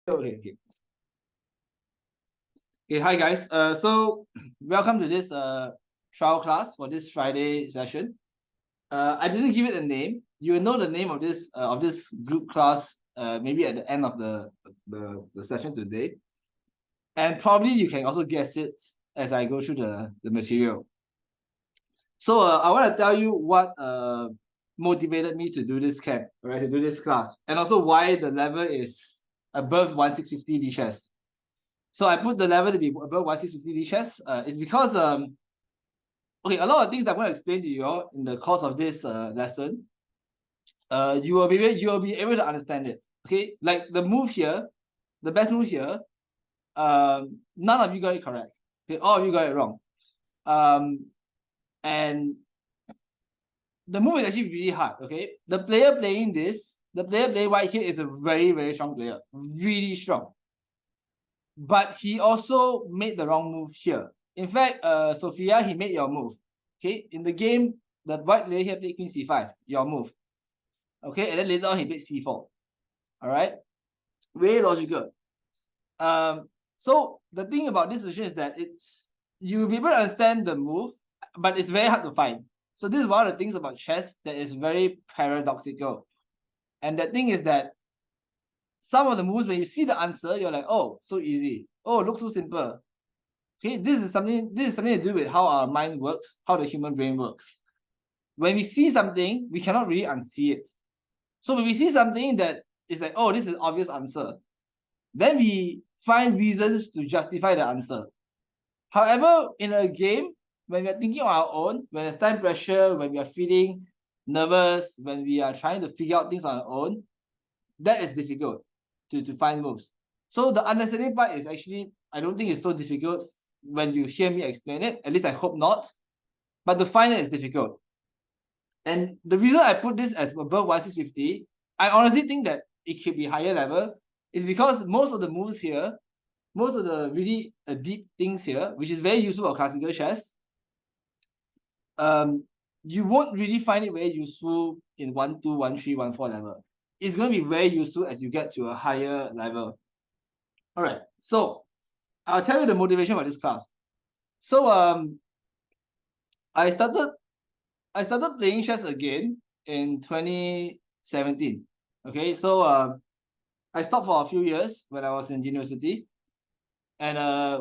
Okay. Okay, hi guys. So welcome to this trial class for this Friday session. I didn't give it a name. You will know the name of this group class maybe at the end of the session today, and probably you can also guess it as I go through the material. So I want to tell you what motivated me to do this camp, right? To do this class, and also why the level is above 1650 lichess. So I put the level to be above 1650 lichess. It's because okay, a lot of things that I'm going to explain to you all in the course of this lesson, you will be able to understand it. Okay, like the move here, the best move here, none of you got it correct. Okay, all of you got it wrong. And the move is actually really hard. Okay, the player playing white here is a very, very strong player, really strong. But he also made the wrong move here. In fact, Sophia, he made your move. Okay, in the game, the white player here played queen c5, your move. Okay, and then later on he played c4. All right, very logical. So the thing about this position is that you'll be able to understand the move, but it's very hard to find. So this is one of the things about chess that is very paradoxical. And the thing is that some of the moves, when you see the answer, you're like, oh, so easy. Oh, looks so simple. Okay, this is something to do with how our mind works, how the human brain works. When we see something, we cannot really unsee it. So when we see something that is like, oh, this is an obvious answer, then we find reasons to justify the answer. However, in a game, when we are thinking on our own, when there's time pressure, when we are feeling nervous, when we are trying to figure out things on our own, that is difficult to find moves. So the understanding part is actually, I don't think it's so difficult when you hear me explain it. At least I hope not. But to find it is difficult. And the reason I put this as above 1650, I honestly think that it could be higher level, is because most of the moves here, most of the really deep things here, which is very useful for classical chess, you won't really find it very useful in 1, 2, 1, 3, 1, 4 level. It's going to be very useful as you get to a higher level. All right, so I'll tell you the motivation for this class. So I started playing chess again in 2017. Okay, so I stopped for a few years when I was in university. And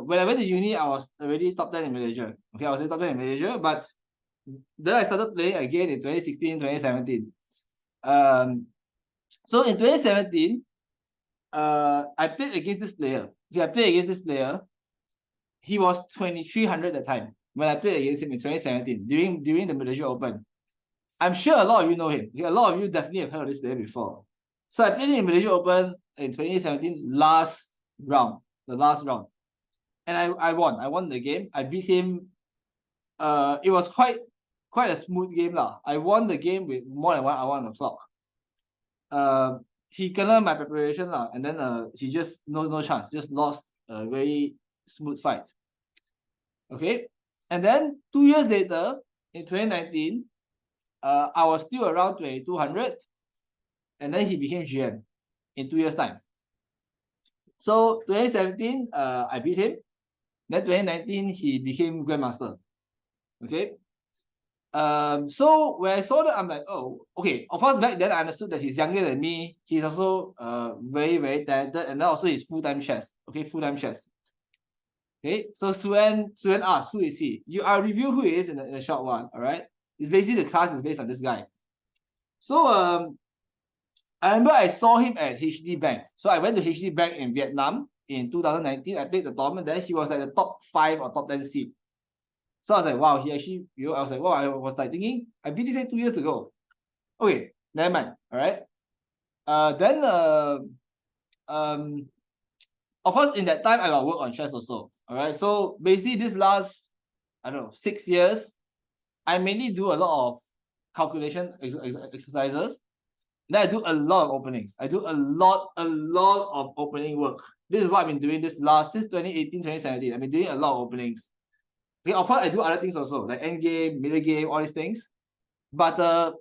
when I went to uni, I was already top 10 in Malaysia. Okay, I was already top 10 in Malaysia, but then I started playing again in 2016, 2017. So in 2017, I played against this player. Okay, I played against this player. He was 2300 at the time when I played against him in 2017 during the Malaysia Open. I'm sure a lot of you know him. Okay, a lot of you definitely have heard of this player before. So I played him in Malaysia Open in 2017, last round, the last round. And I won. I won the game. I beat him. It was quite a smooth game lah. I won the game with more than 1 hour on the clock. He killed my preparation lah, and then he just no chance, just lost a very smooth fight. Okay, and then 2 years later in 2019, I was still around 2200, and then he became GM in 2 years time. So 2017, I beat him. Then 2019, he became Grandmaster. Okay. So when I saw that, I'm like, oh, okay. Of course, back then I understood that he's younger than me. He's also very, very talented, and then also he's full-time chess. Okay, full-time chess. Okay, so Suen asked, who is he? I'll review who he is in a short while. All right, it's basically the class is based on this guy. So I remember I saw him at HD Bank. So I went to HD Bank in Vietnam in 2019. I played the tournament there. He was like the top 5 or top 10 seed. So I was like, wow, he actually, I was like, wow, I was like thinking, I beat this guy 2 years ago. Okay, never mind. All right. Then of course, in that time I got work on chess also. All right. So basically, this last, I don't know, 6 years, I mainly do a lot of calculation exercises. Then I do a lot of openings. I do a lot of opening work. This is what I've been doing since 2018, 2017. I've been doing a lot of openings. Okay, of course, I do other things also, like end game, middle game, all these things. But I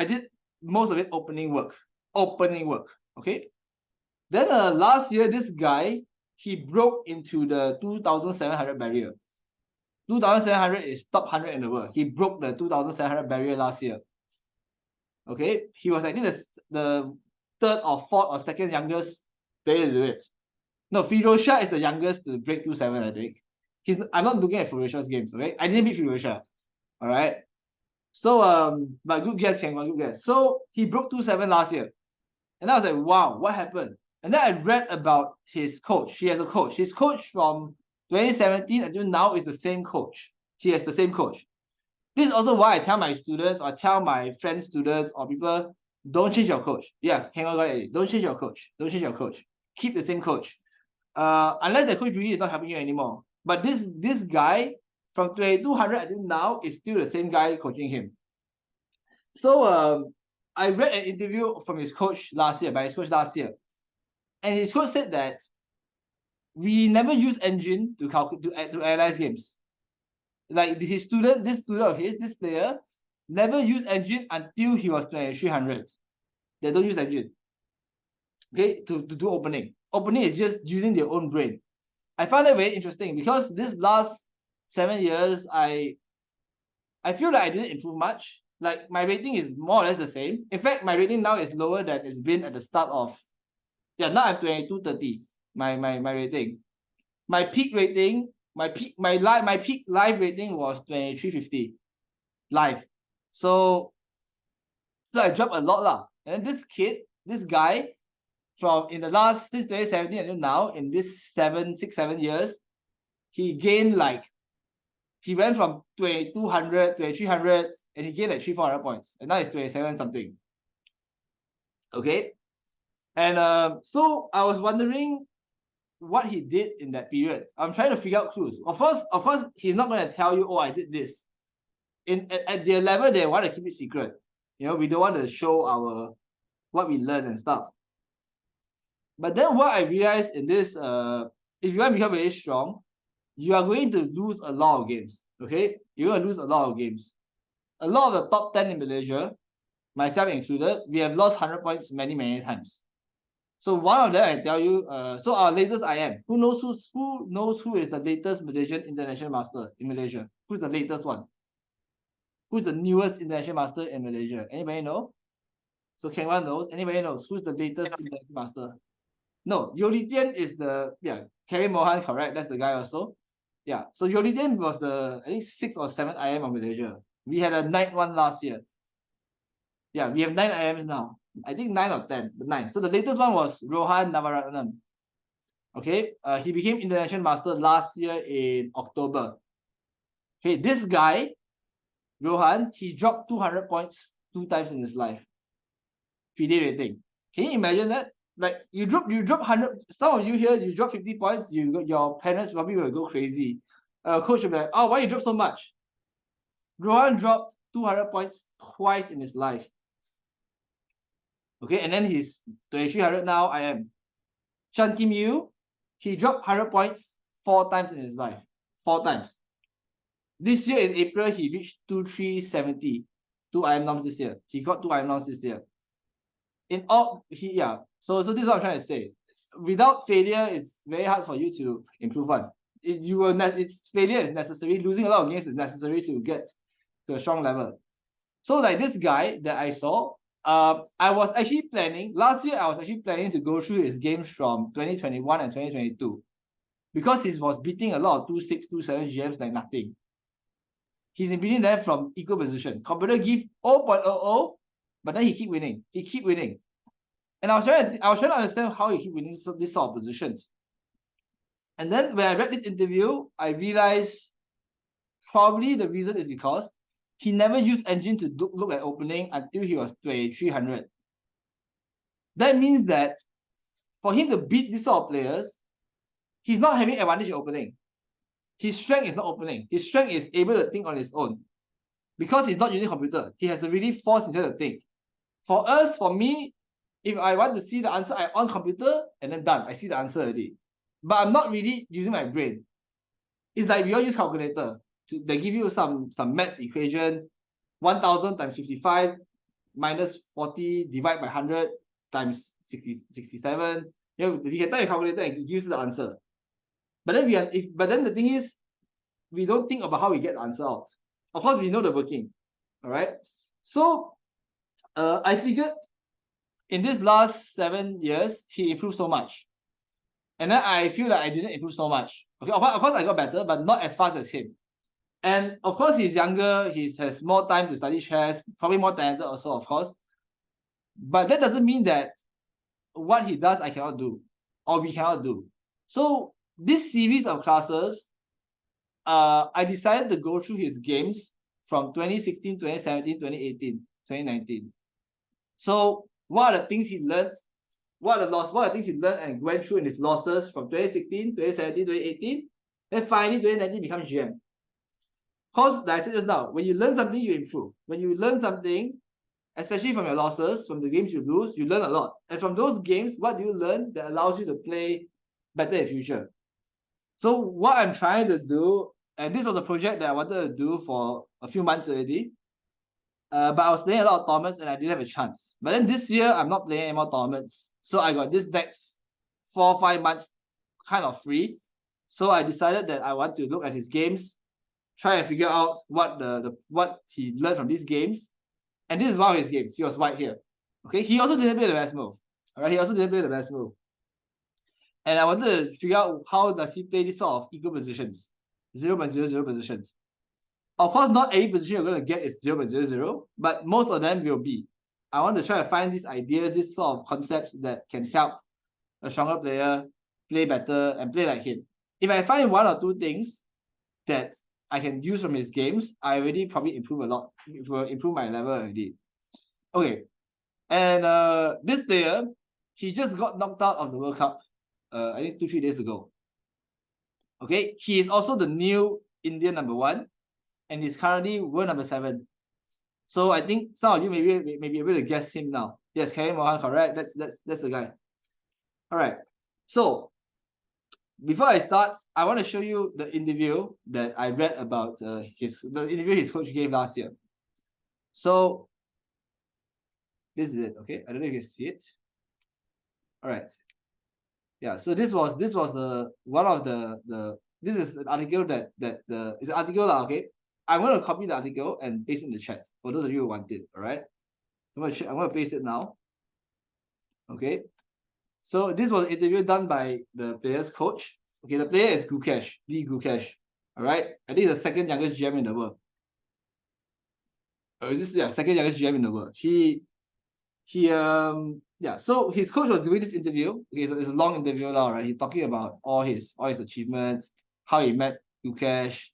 did most of it opening work. Okay. Then last year, this guy, he broke into the 2,700 barrier. 2,700 is top 100 in the world. He broke the 2,700 barrier last year. Okay, he was I think the third or fourth or second youngest player to do it. No, Firosha is the youngest to break 2,700, I think. I'm not looking at Firosha's games, okay? I didn't beat Firosha. All right. So but good guess, Ken, good guess. So he broke 2,700 last year. And I was like, wow, what happened? And then I read about his coach. He has a coach. His coach from 2017 until now is the same coach. He has the same coach. This is also why I tell my students or tell my friends, students, or people, don't change your coach. Yeah, hang on, got it. Don't change your coach. Don't change your coach. Keep the same coach. Unless the coach really is not helping you anymore. But this guy from 2,200 until now is still the same guy coaching him. So I read an interview from his coach last year, and his coach said that we never use engine to analyze games. Like this student of his, this player, never used engine until he was 2,300. They don't use engine. Okay, to do opening. Opening is just using their own brain. I found that very interesting because this last 7 years, I feel like I didn't improve much. Like my rating is more or less the same. In fact, my rating now is lower than it's been at the start of. Yeah, now I'm 2230. My rating. My peak rating, my peak live rating was 2,350 live. So I dropped a lot lah. And this guy, from in the last since 2017 until now, in this 7 years, he gained like, he went from 2,200, 2,300, and he gained like 300-400 points, and now it's 27 something. Okay, and so I was wondering what he did in that period. I'm trying to figure out clues. Of course, he's not going to tell you, oh, I did this. At their level, they want to keep it secret. You know, we don't want to show what we learn and stuff. But then what I realized in this, if you want to become very strong, you are going to lose a lot of games. Okay, you're going to lose a lot of games. A lot of the top 10 in Malaysia, myself included, we have lost 100 points many times. So one of them, I tell you, so our latest IM, who knows who is the latest Malaysian international master in Malaysia? Who's the latest one? Who's the newest international master in Malaysia? Anybody know? So Kengwan knows. Anybody knows who's the latest international master? No, Yolitian is the, yeah, Kerry Mohan, correct? That's the guy also. Yeah, so Yolitian was the, I think, 6th or 7th IM of Malaysia. We had a 9th one last year. Yeah, we have 9 IMs now. I think 9 or 10, but 9. So the latest one was Rohan Navaratnam. Okay, he became international master last year in October. Okay, this guy, Rohan, he dropped 200 points 2 times in his life. FIDE rating. Can you imagine that? Like you drop 100. Some of you here, you drop 50 points. Your parents probably will go crazy. Coach will be like, oh, why you drop so much? Rohan dropped 200 points twice in his life. Okay, and then he's 2,300 now. I am. Chan Kim Yu, he dropped 100 points 4 times in his life. 4 times. This year in April, he reached 2,370. 2 IM norms this year. He got 2 IM norms this year. In all, So this is what I'm trying to say. Without failure, it's very hard for you to improve on. Failure is necessary. Losing a lot of games is necessary to get to a strong level. So like this guy that I saw, I was actually planning, last year I was actually planning to go through his games from 2021 and 2022 because he was beating a lot of 2.6, 2.7 GMs like nothing. He's been beating them from equal position. Computer give 0.00, but then he keep winning. And I was trying to understand how he keep winning this sort of positions. And then when I read this interview, I realized probably the reason is because he never used engine to look at opening until he was 2,300. That means that for him to beat this sort of players, he's not having advantage in opening. His strength is not opening. His strength is able to think on his own. Because he's not using computer, he has to really force himself to think. For us, for me, if I want to see the answer, I on computer and then done. I see the answer already. But I'm not really using my brain. It's like we all use calculator. They give you some maths equation, 1,000 times 55 minus 40 divided by 100 times 67. we can type a calculator and it gives the answer. But then the thing is, we don't think about how we get the answer out. Of course, we know the working. All right. So I figured in this last 7 years, he improved so much. And then I feel like I didn't improve so much. Okay, of course I got better, but not as fast as him. And of course, he's younger, he has more time to study chess, probably more talented also, of course. But that doesn't mean that what he does, I cannot do, or we cannot do. So this series of classes, I decided to go through his games from 2016, 2017, 2018, 2019. So what are the things he learned? What are the things he learned and went through in his losses from 2016, 2017, 2018? Then finally 2019 becomes GM. Because like I said just now, when you learn something, you improve. When you learn something, especially from your losses, from the games you lose, you learn a lot. And from those games, what do you learn that allows you to play better in future? So what I'm trying to do, and this was a project that I wanted to do for a few months already, but I was playing a lot of tournaments and I didn't have a chance. But then this year, I'm not playing any more tournaments. So I got this next 4 or 5 months kind of free. So I decided that I want to look at his games, try and figure out what he learned from these games. And this is one of his games. He was right here. Okay, he also didn't play the best move. All right, he also didn't play the best move. And I wanted to figure out how does he play this sort of equal positions, 0.00 positions. Of course, not every position you're going to get is 0.00, but most of them will be. I want to try to find these ideas, these sort of concepts that can help a stronger player play better and play like him. If I find 1 or 2 things that I can use from his games, I already probably improve a lot, improve my level already. Okay, and this player, he just got knocked out of the World Cup, I think 2-3 days ago. Okay, he is also the new Indian #1, and he's currently world #7. So I think some of you may be able to guess him now. Yes, Karim Mohan, correct. That's the guy. All right. So before I start, I want to show you the interview that I read about the interview his coach gave last year. So this is it. Okay, I don't know if you can see it. All right. Yeah. So this was the one of the this is an article that it's an article lah. Okay, I'm going to copy the article and paste it in the chat for those of you who want it. All right. I'm going to paste it now. Okay. So this was an interview done by the player's coach. Okay, the player is Gukesh, Gukesh. All right, I think he's the second youngest GM in the world. Or is this second youngest GM in the world? So his coach was doing this interview. Okay, so it's a long interview now, right? He's talking about all his achievements, how he met Gukesh.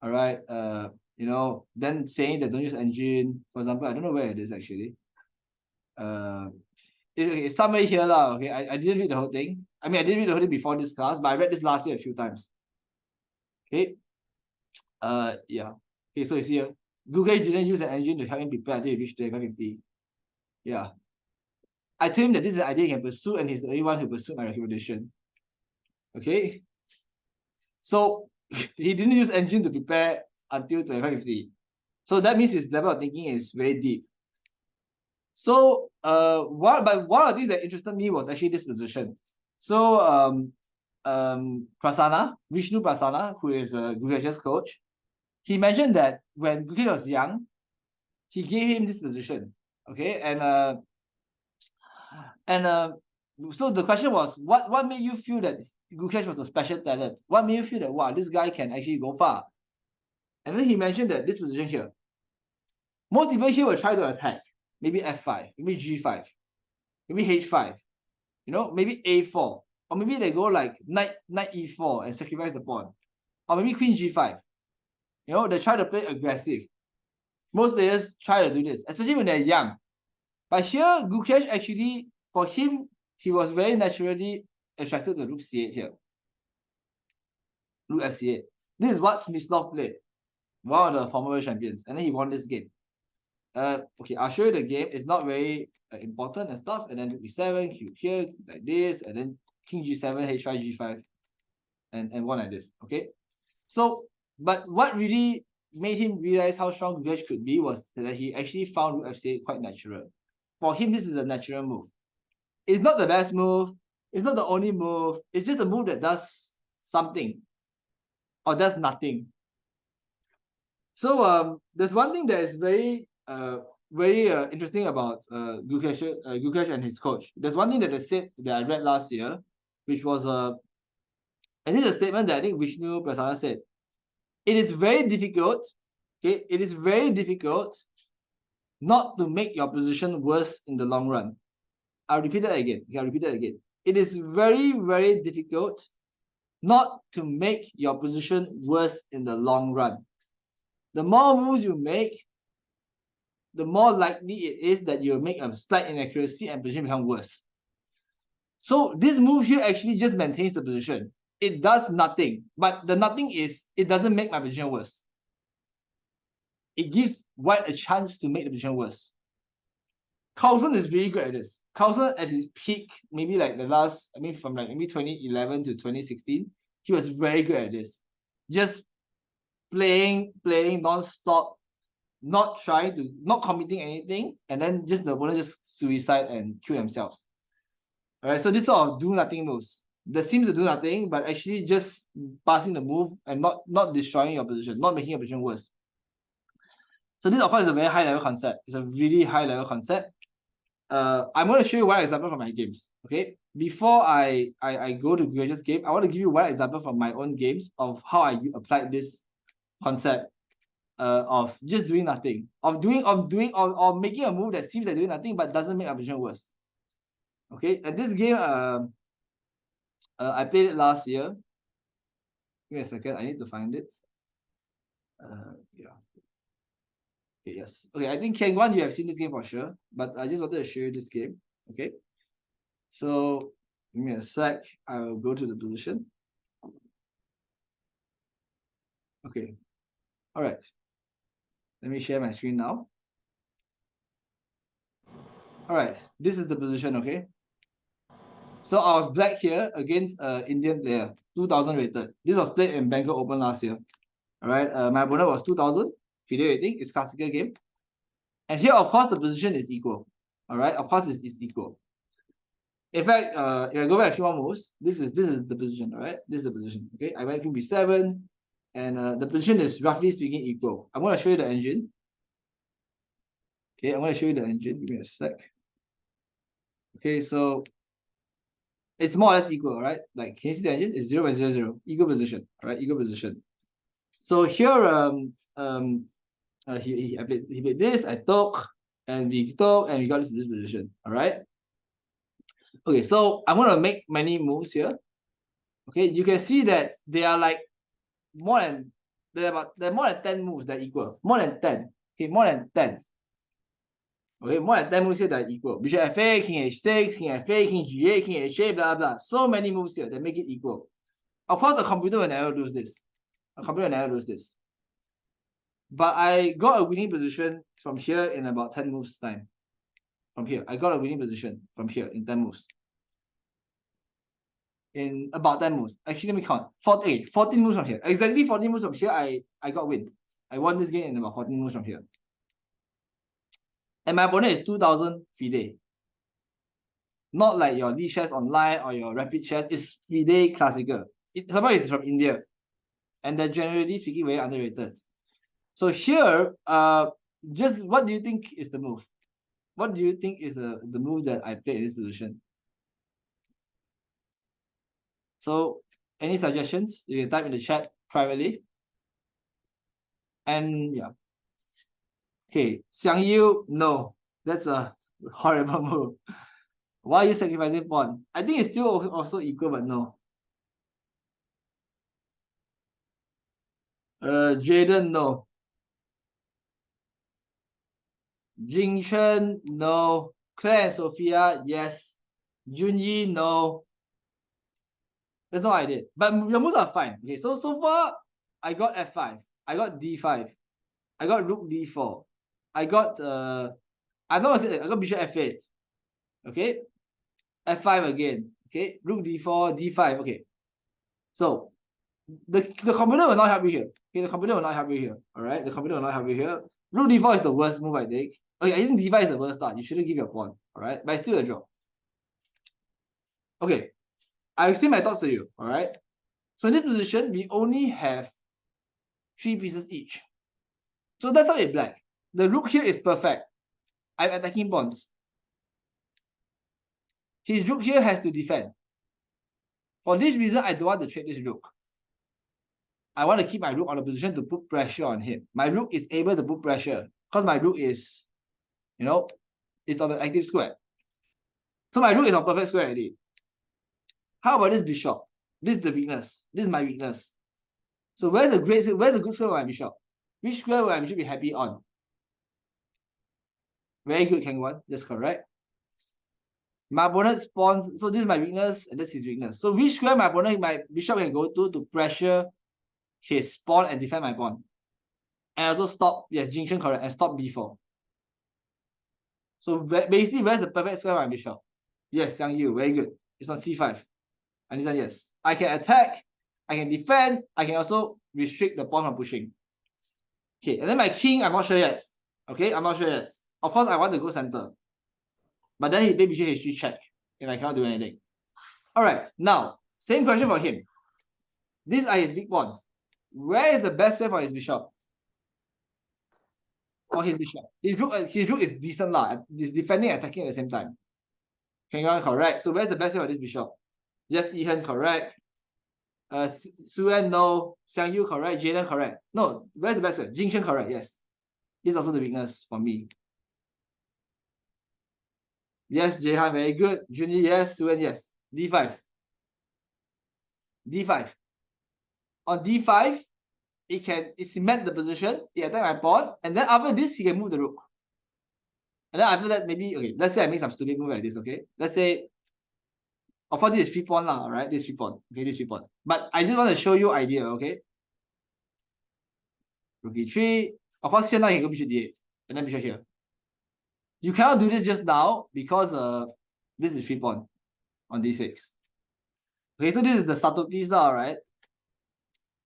All right, then saying that don't use engine. For example, I don't know where it is actually. It's somewhere here lah. Okay, I didn't read the whole thing. I mean, I didn't read the whole thing before this class, but I read this last year a few times. Okay. Yeah. Okay, so you see here, Google didn't use an engine to help him prepare until he reached 2550. Yeah. I told him that this is an idea he can pursue, and he's the only one who pursued my recommendation. Okay. So he didn't use engine to prepare until 2550. So that means his level of thinking is very deep. So one of the things that interested me was actually this position. So Prasanna, Vishnu Prasanna, who is Gukesh's coach, he mentioned that when Gukesh was young, he gave him this position. Okay, so the question was, what made you feel that Gukesh was a special talent? What made you feel that wow, this guy can actually go far? And then he mentioned that this position here, most people here will try to attack, maybe F5, maybe G5, maybe H5, maybe A4, or maybe they go like knight E4 and sacrifice the pawn, or maybe Queen G5. They try to play aggressive. Most players try to do this, especially when they're young. But here, Gukesh actually, for him, he was very naturally attracted to Rook C8 here. Rook F8. This is what Smyslov played, one of the former world champions, and then he won this game. Okay, I'll show you the game. It's not very important and stuff. And then Rook E7, Q here, like this, and then King G7, H5, G5, and one like this. Okay. So, but what really made him realize how strong Gukesh could be was that he actually found Rook F8 quite natural. For him, this is a natural move. It's not the best move. It's not the only move. It's just a move that does something or does nothing. So there's one thing that is very interesting about Gukesh and his coach. There's one thing that they said that I read last year, which was and this is a statement that I think Vishnu Prasanna said. It is very difficult. Okay, it is very difficult not to make your position worse in the long run. I'll repeat that again. Okay, I'll repeat that again. It is very difficult not to make your position worse in the long run. The more moves you make, the more likely it is that you'll make a slight inaccuracy and position become worse. So this move here actually just maintains the position. It does nothing, but the nothing is it doesn't make my position worse. It gives white a chance to make the position worse. Carlsen is really good at this. Carlsen at his peak, maybe like the last, from like maybe 2011 to 2016, he was very good at this. Just playing non-stop, not committing anything, and then just the opponent just suicide and kill themselves. All right, so this sort of do nothing moves that seems to do nothing, but actually just passing the move and not destroying your position, not making your position worse. So this of course is a very high level concept. It's a really high level concept. I'm going to show you one example from my games. Okay, before I go to Gukesh's game, I want to give you one example from my own games of how I applied this concept of just doing nothing, of making a move that seems like doing nothing but doesn't make a position worse. Okay, and this game I played it last year. Give me a second, I need to find it. Yeah. Okay, yes. Okay, I think Kengwan, you have seen this game for sure, but I just wanted to show you this game. Okay. So give me a sec. I will go to the position. Okay. All right. Let me share my screen now. All right. This is the position. Okay. So I was black here against Indian player, 2000 rated. This was played in Bangkok Open last year. All right. My opponent was 2000 FIDE rating. It's classical game. And here, of course, the position is equal. All right. Of course, it's equal. In fact, if I go back a few more moves, this is the position. All right. This is the position. Okay. I went king b7, and the position is roughly speaking equal. I'm going to show you the engine. Okay. I'm going to show you the engine. Give me a sec. Okay. So it's more or less equal, right? Like, can you see the engine? It's 0 and 0, 0. Equal position, all right? Equal position. So here, he played this, I took, and we took, and we got this position, all right? Okay, so I'm going to make many moves here. Okay, you can see that they are like they're more than 10 moves that are equal. More than 10. Okay, more than 10. Okay, more than 10 moves here that are equal. Bishop f8, king h6, king f8, king g8, king h8, blah, blah. So many moves here that make it equal. Of course, the computer will never lose this. A computer will never lose this. But I got a winning position from here in about 10 moves time. From here, I got a winning position from here in 10 moves. In about 10 moves. Actually, let me count. 14 moves from here. Exactly 14 moves from here, I got win. I won this game in about 14 moves from here. And my opponent is 2000 FIDE. Not like your League chess online or your rapid chess. It's FIDE classical. Somebody is from India. And they're generally speaking very underrated. So here, just what do you think is the move? What do you think is the move that I played in this position? So any suggestions? You can type in the chat privately. And yeah. Okay, Xiang Yu, no. That's a horrible move. Why are you sacrificing pawn? I think it's still also equal, but no. Jaden, no. Jingchen, no. Claire and Sophia, yes. Junyi, no. That's not what I did. But your moves are fine. Okay, so far, I got f5. I got d5. I got rook d4. I got I'm not gonna say I got bishop f8. Okay, f5 again. Okay, rook d4, d5. Okay, so the computer will not help you here. Okay, the computer will not help you here. All right, the computer will not help you here. Rook d4 is the worst move I think. Okay, I think d5 is the worst start. You shouldn't give your pawn. All right, but it's still a draw. Okay, I explain my thoughts to you, all right? So in this position, we only have 3 pieces each. So that's how it black. The rook here is perfect. I'm attacking pawns. His rook here has to defend. For this reason, I don't want to trade this rook. I want to keep my rook on a position to put pressure on him. My rook is able to put pressure because my rook is, you know, it's on the active square. So my rook is on perfect square already. How about this bishop? This is the weakness. This is my weakness. So where's the good square for my bishop? Which square will my bishop be happy on? Very good, King One. That's correct. My opponent's pawns. So this is my weakness, and this is his weakness. So which square my bishop can go to pressure his pawn and defend my pawn? And also stop, yes, junction correct, and stop b4. So basically, where's the perfect square for my bishop? Yes, Xiang Yu, very good. It's on c5. And this one, yes. I can attack, I can defend, I can also restrict the pawn from pushing. Okay, and then my king, I'm not sure yet. Okay, I'm not sure yet. Of course, I want to go center. But then he played bishop h3 check, and I cannot do anything. All right, now, same question for him. These are his big pawns. Where is the best square for his bishop? For his bishop. His rook is decent lah. He's defending and attacking at the same time. King One correct. So where's the best square for this bishop? Yes, Ihan correct. Suen no. Xiang Yu correct. Jaden correct. No, where's the best square? Jing Shen correct. Yes. This is also the weakness for me. Yes, Jehan, very good. Junyi, yes. Suen, yes. D5. D5. On D5, it cement the position, it attack my pawn, and then after this, he can move the rook. And then after that, maybe, okay, let's say I make some stupid move like this, okay? Let's say, of course, this is 3 pawn lah, right? This is 3 pawn. Okay, this is 3 pawn. But I just want to show you idea, okay? Rook e3. Of course, here now you can go bishop d8. And then bishop here. You cannot do this just now because this is 3 pawn on d6. Okay, so this is the subtleties now, right?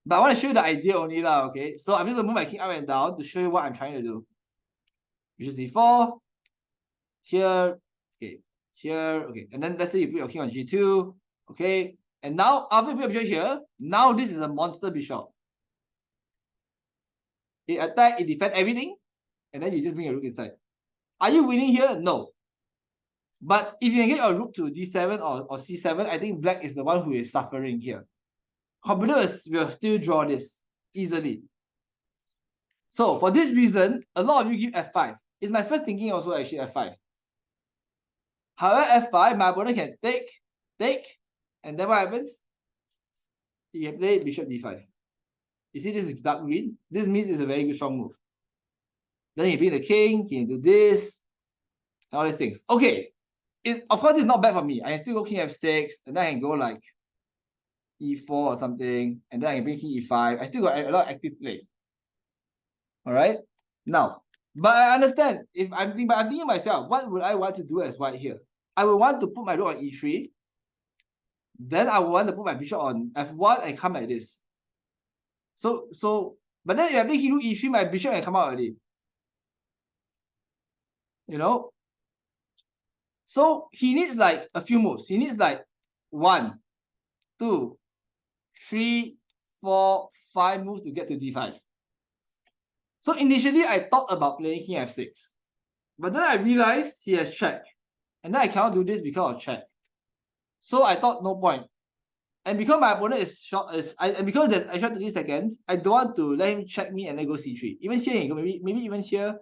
But I want to show you the idea only lah, okay? So I'm just going to move my king up and down to show you what I'm trying to do. Bishop c4. Here. Okay. Here. Okay. And then let's say you put your king on g2. Okay. And now, after you put your bishop here, now this is a monster bishop. It attack, it defend everything. And then you just bring your rook inside. Are you winning here? No. But if you can get your rook to d7 or c7, I think black is the one who is suffering here. Computer will still draw this easily. So for this reason, a lot of you give f5. It's my first thinking also actually f5. However, f5, my opponent can take, and then what happens? He can play bishop d5. You see, this is dark green. This means it's a very good strong move. Then he bring the king, he can do this, all these things. Okay, of course, it's not bad for me. I can still go king f6, and then I can go like e4 or something, and then I can bring king e5. I still got a lot of active play. All right, now, but I understand if I'm thinking myself, what would I want to do as white here? I would want to put my rook on e3. Then I would want to put my bishop on f1 and come like this. But then if I play rook e3, my bishop can come out already. You know? So he needs like a few moves. He needs like 1, 2, 3, 4, 5 moves to get to d5. So initially I thought about playing king f6. But then I realized he has check. And then I cannot do this because of check. So I thought no point. And because my opponent is short, and because there's extra 30 seconds, I don't want to let him check me and then go c3. Even here, he go, maybe even here,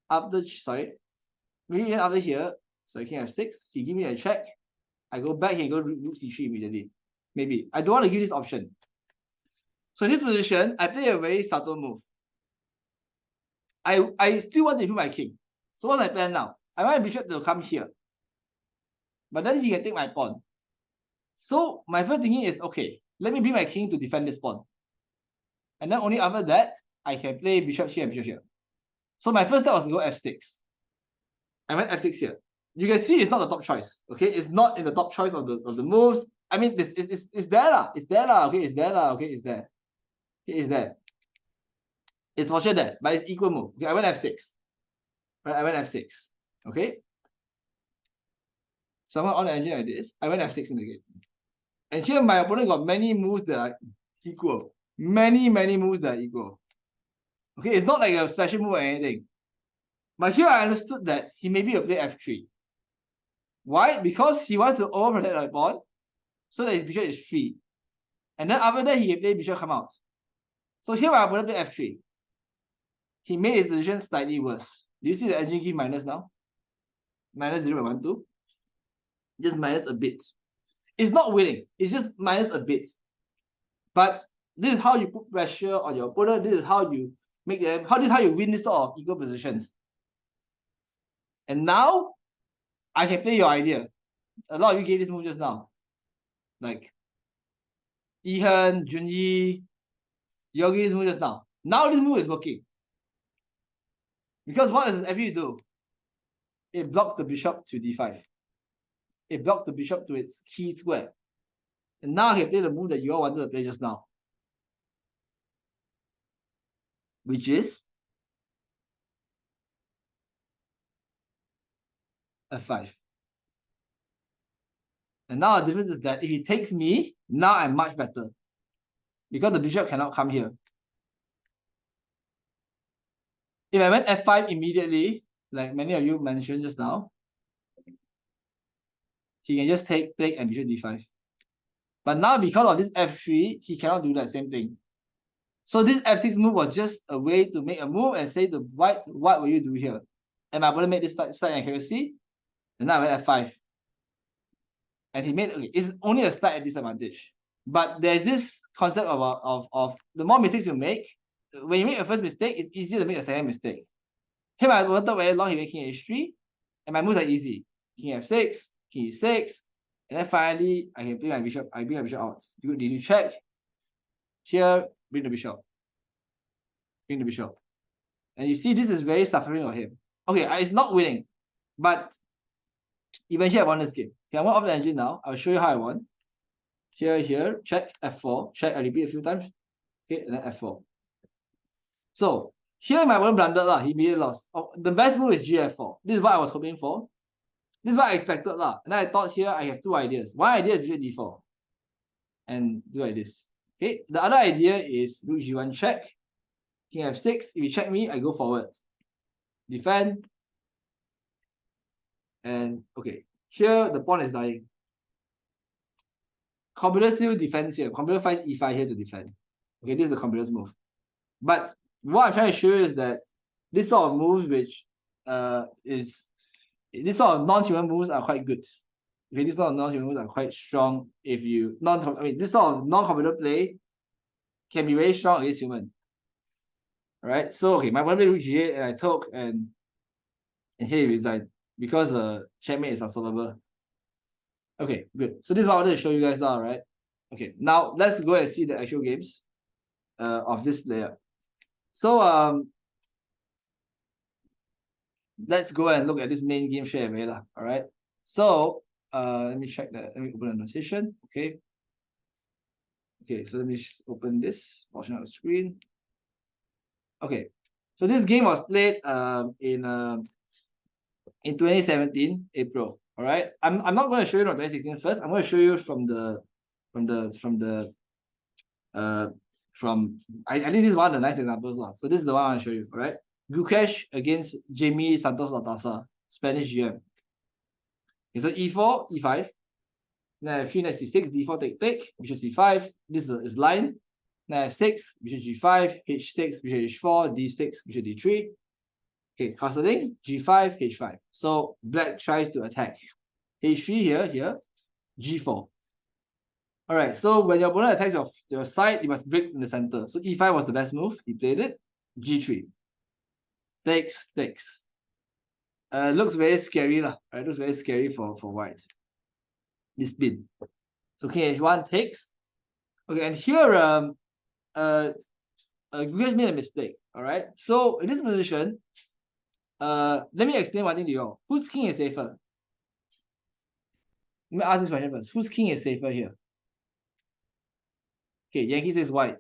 maybe even after here, so king f6, he give me a check. I go back, he go rook c3 immediately. Maybe. I don't want to give this option. So in this position, I play a very subtle move. I still want to improve my king. So what's my plan now? I want my bishop to come here. But then he can take my pawn. So my first thinking is, okay, let me bring my king to defend this pawn. And then only after that, I can play bishop here and bishop here. So my first step was to go f6. I went f6 here. You can see it's not the top choice. Okay, it's not in the top choice of the moves. I mean, this is there lah. It's there lah. Okay, it's there lah. Okay, it's there. Okay, it's there. It's for sure there, but it's equal move. Okay, I went f6. Right, I went f6. Okay. Someone on the engine like this. I went f6 in the game. And here my opponent got many moves that are equal. Many moves that are equal. Okay, it's not like a special move or anything. But here I understood that he maybe will play f3. Why? Because he wants to overprotect the pawn so that his bishop is free. And then after that, he can play bishop come out. So here my opponent play f3. He made his position slightly worse. Do you see the engine key minus now? Minus 0.12. Just minus a bit. It's not winning. It's just minus a bit. But this is how you put pressure on your opponent. This is how you make them. This is how you win this sort of equal positions. And now I can play your idea. A lot of you gave this move just now. Like Ihan, Junyi, you all gave this move just now. Now this move is working. Because what does FU do? It blocks the bishop to d5. It blocks the bishop to its key square. And now I can play the move that you all wanted to play just now. Which is f5. And now the difference is that if he takes me, now I'm much better. Because the bishop cannot come here. If I went f5 immediately, like many of you mentioned just now, he can just take and bishop d5. But now because of this f3, he cannot do that same thing. So this f6 move was just a way to make a move and say to white, what will you do here? And my opponent made this slight accuracy, and now I went f5. And he made, okay, it's only a slight disadvantage. But there's this concept of the more mistakes you make, when you make a first mistake, it's easier to make a second mistake. Here my opponent took very long, he made king h3, and my moves are easy. King f6, king e6, and then finally I can bring my bishop, I bring my bishop out. You d2 check. Here, bring the bishop. Bring the bishop. And you see this is very suffering of him. Okay, it's not winning, but eventually I won this game. Okay, I want off the engine now. I'll show you how I won. Here, check, f4, check, I repeat a few times. Okay, and then f4. So here my opponent blundered, he immediately lost. Oh, the best move is gf4. This is what I was hoping for. This is what I expected. And then I thought here I have two ideas. One idea is bishop d4. And do like this. Okay, the other idea is rook g1 check. King f6. If you check me, I go forward. Defend. And okay, here the pawn is dying. Computer still defends here. Computer finds e5 here to defend. Okay, this is the computer's move. But what I'm trying to show you is that this sort of moves, which this sort of non-human moves are quite good. Okay, this sort of non-human moves are quite strong. If you this sort of non-computer play can be very strong against human. All right, so okay, my opponent played rook g8 and I took and here he resigned because checkmate is unsolvable. Okay, good. So this is what I wanted to show you guys now, right? Okay, now let's go and see the actual games of this player. So let's go and look at this main game straight away, all right? So let me check that. Let me open the notation. Okay. Okay, so let me just open this portion of the screen. Okay, so this game was played in 2017 April. All right, I'm not going to show you from 2016 first. I'm going to show you from I think this is one of the nice examples. So this is the one I want to show you. All right, Gukesh against Jamie Santos Latasa, Spanish GM. Okay, so e4, e5. Then f3 next c6, d4 take, bishop c5. This is line. Then f6, bishop g5, h6, bishop h4, d6, bishop d3. Okay, castling, g5, h5. So black tries to attack. h3 here, g4. All right, so when your opponent attacks your side, you must break in the center. So e5 was the best move. He played it. g3. Takes. Looks very scary, right? Looks very scary for white. This spin. So king h1 takes. Okay, and here Gukesh made a mistake. All right. So in this position, let me explain one thing to you all. Whose king is safer? Let me ask this question first. Whose king is safer here? Okay, Yankee says white.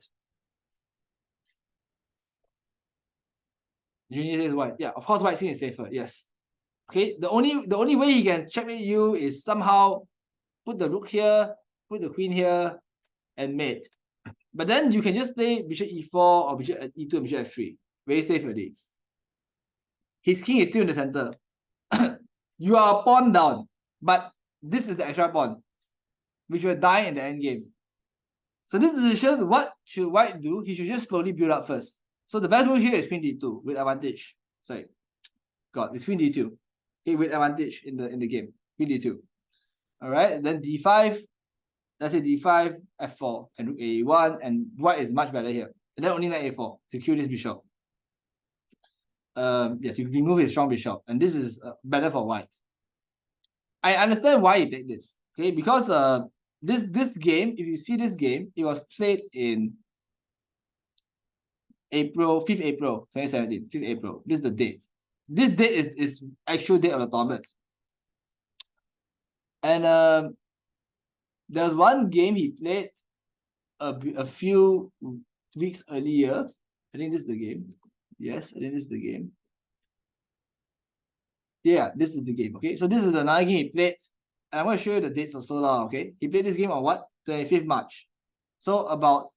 Junior says white. Yeah, of course, white king is safer. Yes. Okay. The only way he can checkmate you is somehow put the rook here put the queen here, and mate. But then you can just play bishop e4 or bishop e2 and bishop f3. Very safe already. His king is still in the center. You are a pawn down, but this is the extra pawn, which will die in the endgame. So this position, what should white do? He should just slowly build up first. So the best move here is queen d2 with advantage. Sorry, God, it's queen d2. Okay, with advantage in the game. Queen d2. All right, then d5. Let's say d5, f4, and rook a1, and white is much better here. And then only knight a4 to kill this bishop. Yes, you remove his strong bishop, and this is better for white. I understand why he did this. Okay, because this game, if you see this game, it was played in April, 5th April 2017, 5th April. This is the date. This date is actual date of the tournament. And there's one game he played a few weeks earlier. I think this is the game. Yes, I think this is the game. Yeah, this is the game. Okay, so this is another game he played. And I'm going to show you the dates also now. Okay, he played this game on what? 25th March. So about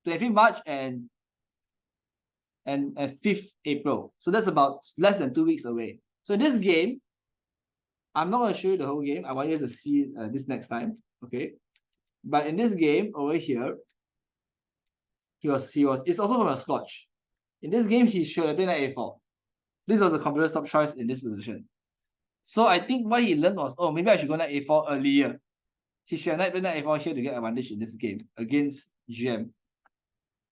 25th March and 5th April. So that's about less than 2 weeks away. So in this game, I'm not going to show you the whole game. I want you to see this next time. Okay, but in this game over here, it's also from a Scotch. In this game, he should have been at a4. This was the computer's top choice in this position. So I think what he learned was, oh, maybe I should go knight a4 earlier. He should have knight a4 here to get advantage in this game against GM.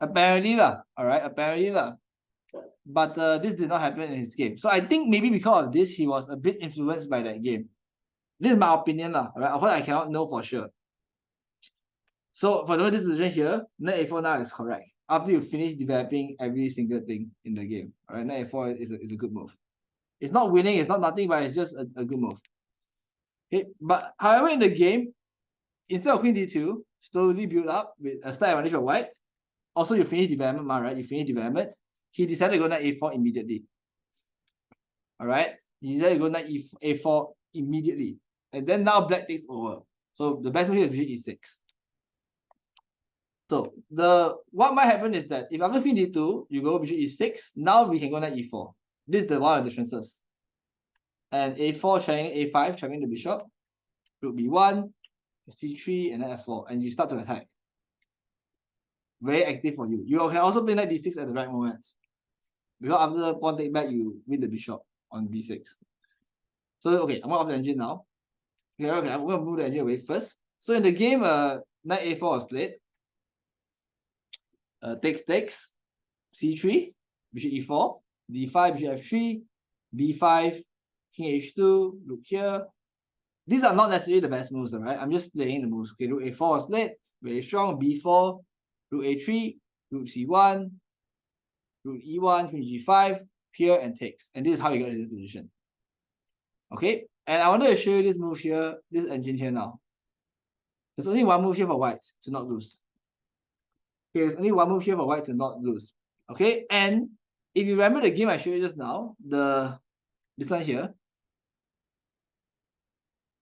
Apparently lah, alright, apparently lah. But this did not happen in his game. So I think maybe because of this, he was a bit influenced by that game. This is my opinion lah, alright? Of course, I cannot know for sure. So for this position here, knight a4 now is correct. After you finish developing every single thing in the game, alright, knight a4 is a good move. It's not winning, it's not nothing, but it's just a good move. Okay, but however, in the game, instead of queen d2, slowly build up with a slight advantage of white. Also, you finish development, right? You finish development. He decided to go knight a4 immediately. Alright, he decided to go knight a4 immediately, and then now black takes over. So the best move here is bishop e6. So what might happen is that if after queen d2, you go bishop e6, now we can go knight e4. This is one of the differences. And a4 challenging a5, challenging the bishop. Rook b1, c3, and then f4, and you start to attack. Very active for you. You can also play knight d6 at the right moment. Because after the pawn take back, you win the bishop on b6. So okay, I'm going off the engine now. Okay, I'm going to move the engine away first. So in the game, knight a4 was played. Takes, c3, bishop e4, d5, bishop f3, b5, king h2, rook here. These are not necessarily the best moves, right? I'm just playing the moves. Okay, rook a4 was played, very strong. b4, rook a3, rook c1, rook e1, queen g5, here, and takes. And this is how you get into this position. Okay, and I wanted to show you this move here, this engine here now. There's only one move here for white to not lose. Okay, there's only one move here for white to not lose. Okay, and if you remember the game I showed you just now, this one here,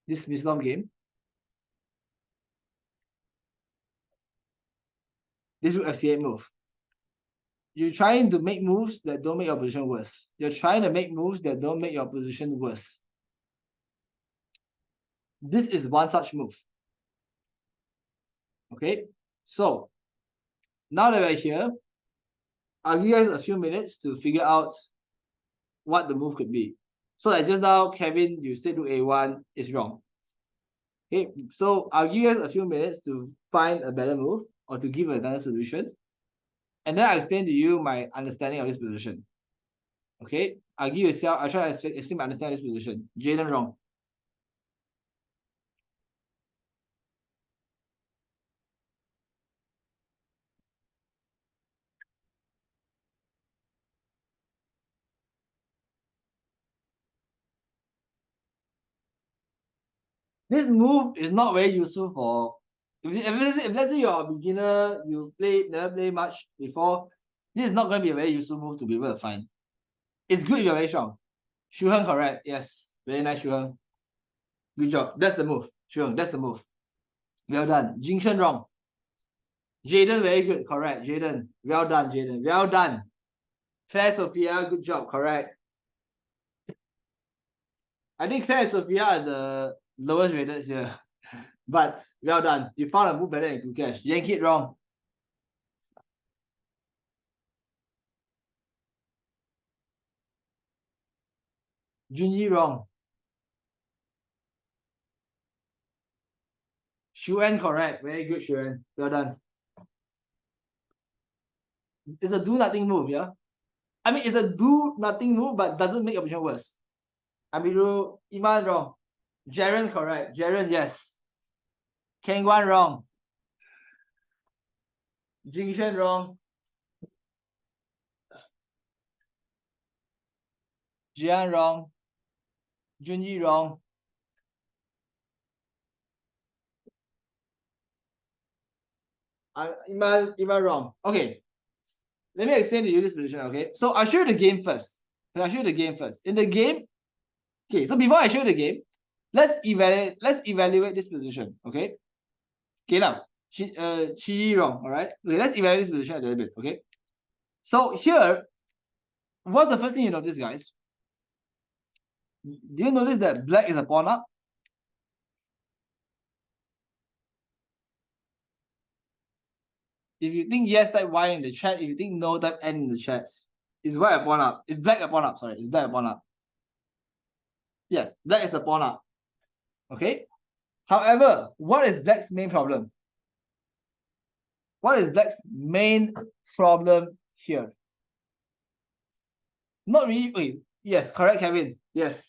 this Mislov game, this rook f8 move. You're trying to make moves that don't make your position worse. You're trying to make moves that don't make your position worse. This is one such move. Okay, so now that we're here, I'll give you guys a few minutes to figure out what the move could be. So like just now, Kevin, you said rook a1 is wrong. Okay, so I'll give you guys a few minutes to find a better move or to give another solution. And then I'll explain to you my understanding of this position. Okay, I'll try to explain my understanding of this position. Jaden wrong. This move is not very useful for if let's say you're a beginner, you never play much before. This is not going to be a very useful move to be able to find. It's good if you're very strong. Shuheng correct. Yes. Very nice, Shuheng. Good job. That's the move. Shuheng, that's the move. Well done. Jinxian wrong. Jaden, very good. Correct. Jaden. Well done, Jaden. Well done. Claire Sophia, good job. Correct. I think Claire and Sophia are the lowest rated here. But well done. You found a move better than Gukesh. Yank it wrong. Junyi wrong. Xuan correct. Very good, Xuan. Well done. It's a do nothing move, yeah? I mean, it's a do nothing move, but doesn't make your position worse. Amiru, Iman wrong. Jaren correct. Jaren, yes. Kengwan wrong. Jingshan wrong. Jian wrong. Junyi wrong. Iman wrong. Okay. Let me explain to you this position, okay? So I'll show you the game first. I'll show you the game first. In the game, okay, so before I show you the game, let's evaluate this position, okay? Okay, now, Chi wrong, all right? Okay, let's evaluate this position a little bit, okay? So here, what's the first thing you notice, guys? Do you notice that black is a pawn up? If you think yes, type Y in the chat. If you think no, type N in the chat. Is white a pawn up? Is black a pawn up? Sorry, is black a pawn up? Yes, black is the pawn up. Okay. However, what is black's main problem? What is black's main problem here? Not really. Wait, yes, correct, Kevin. Yes,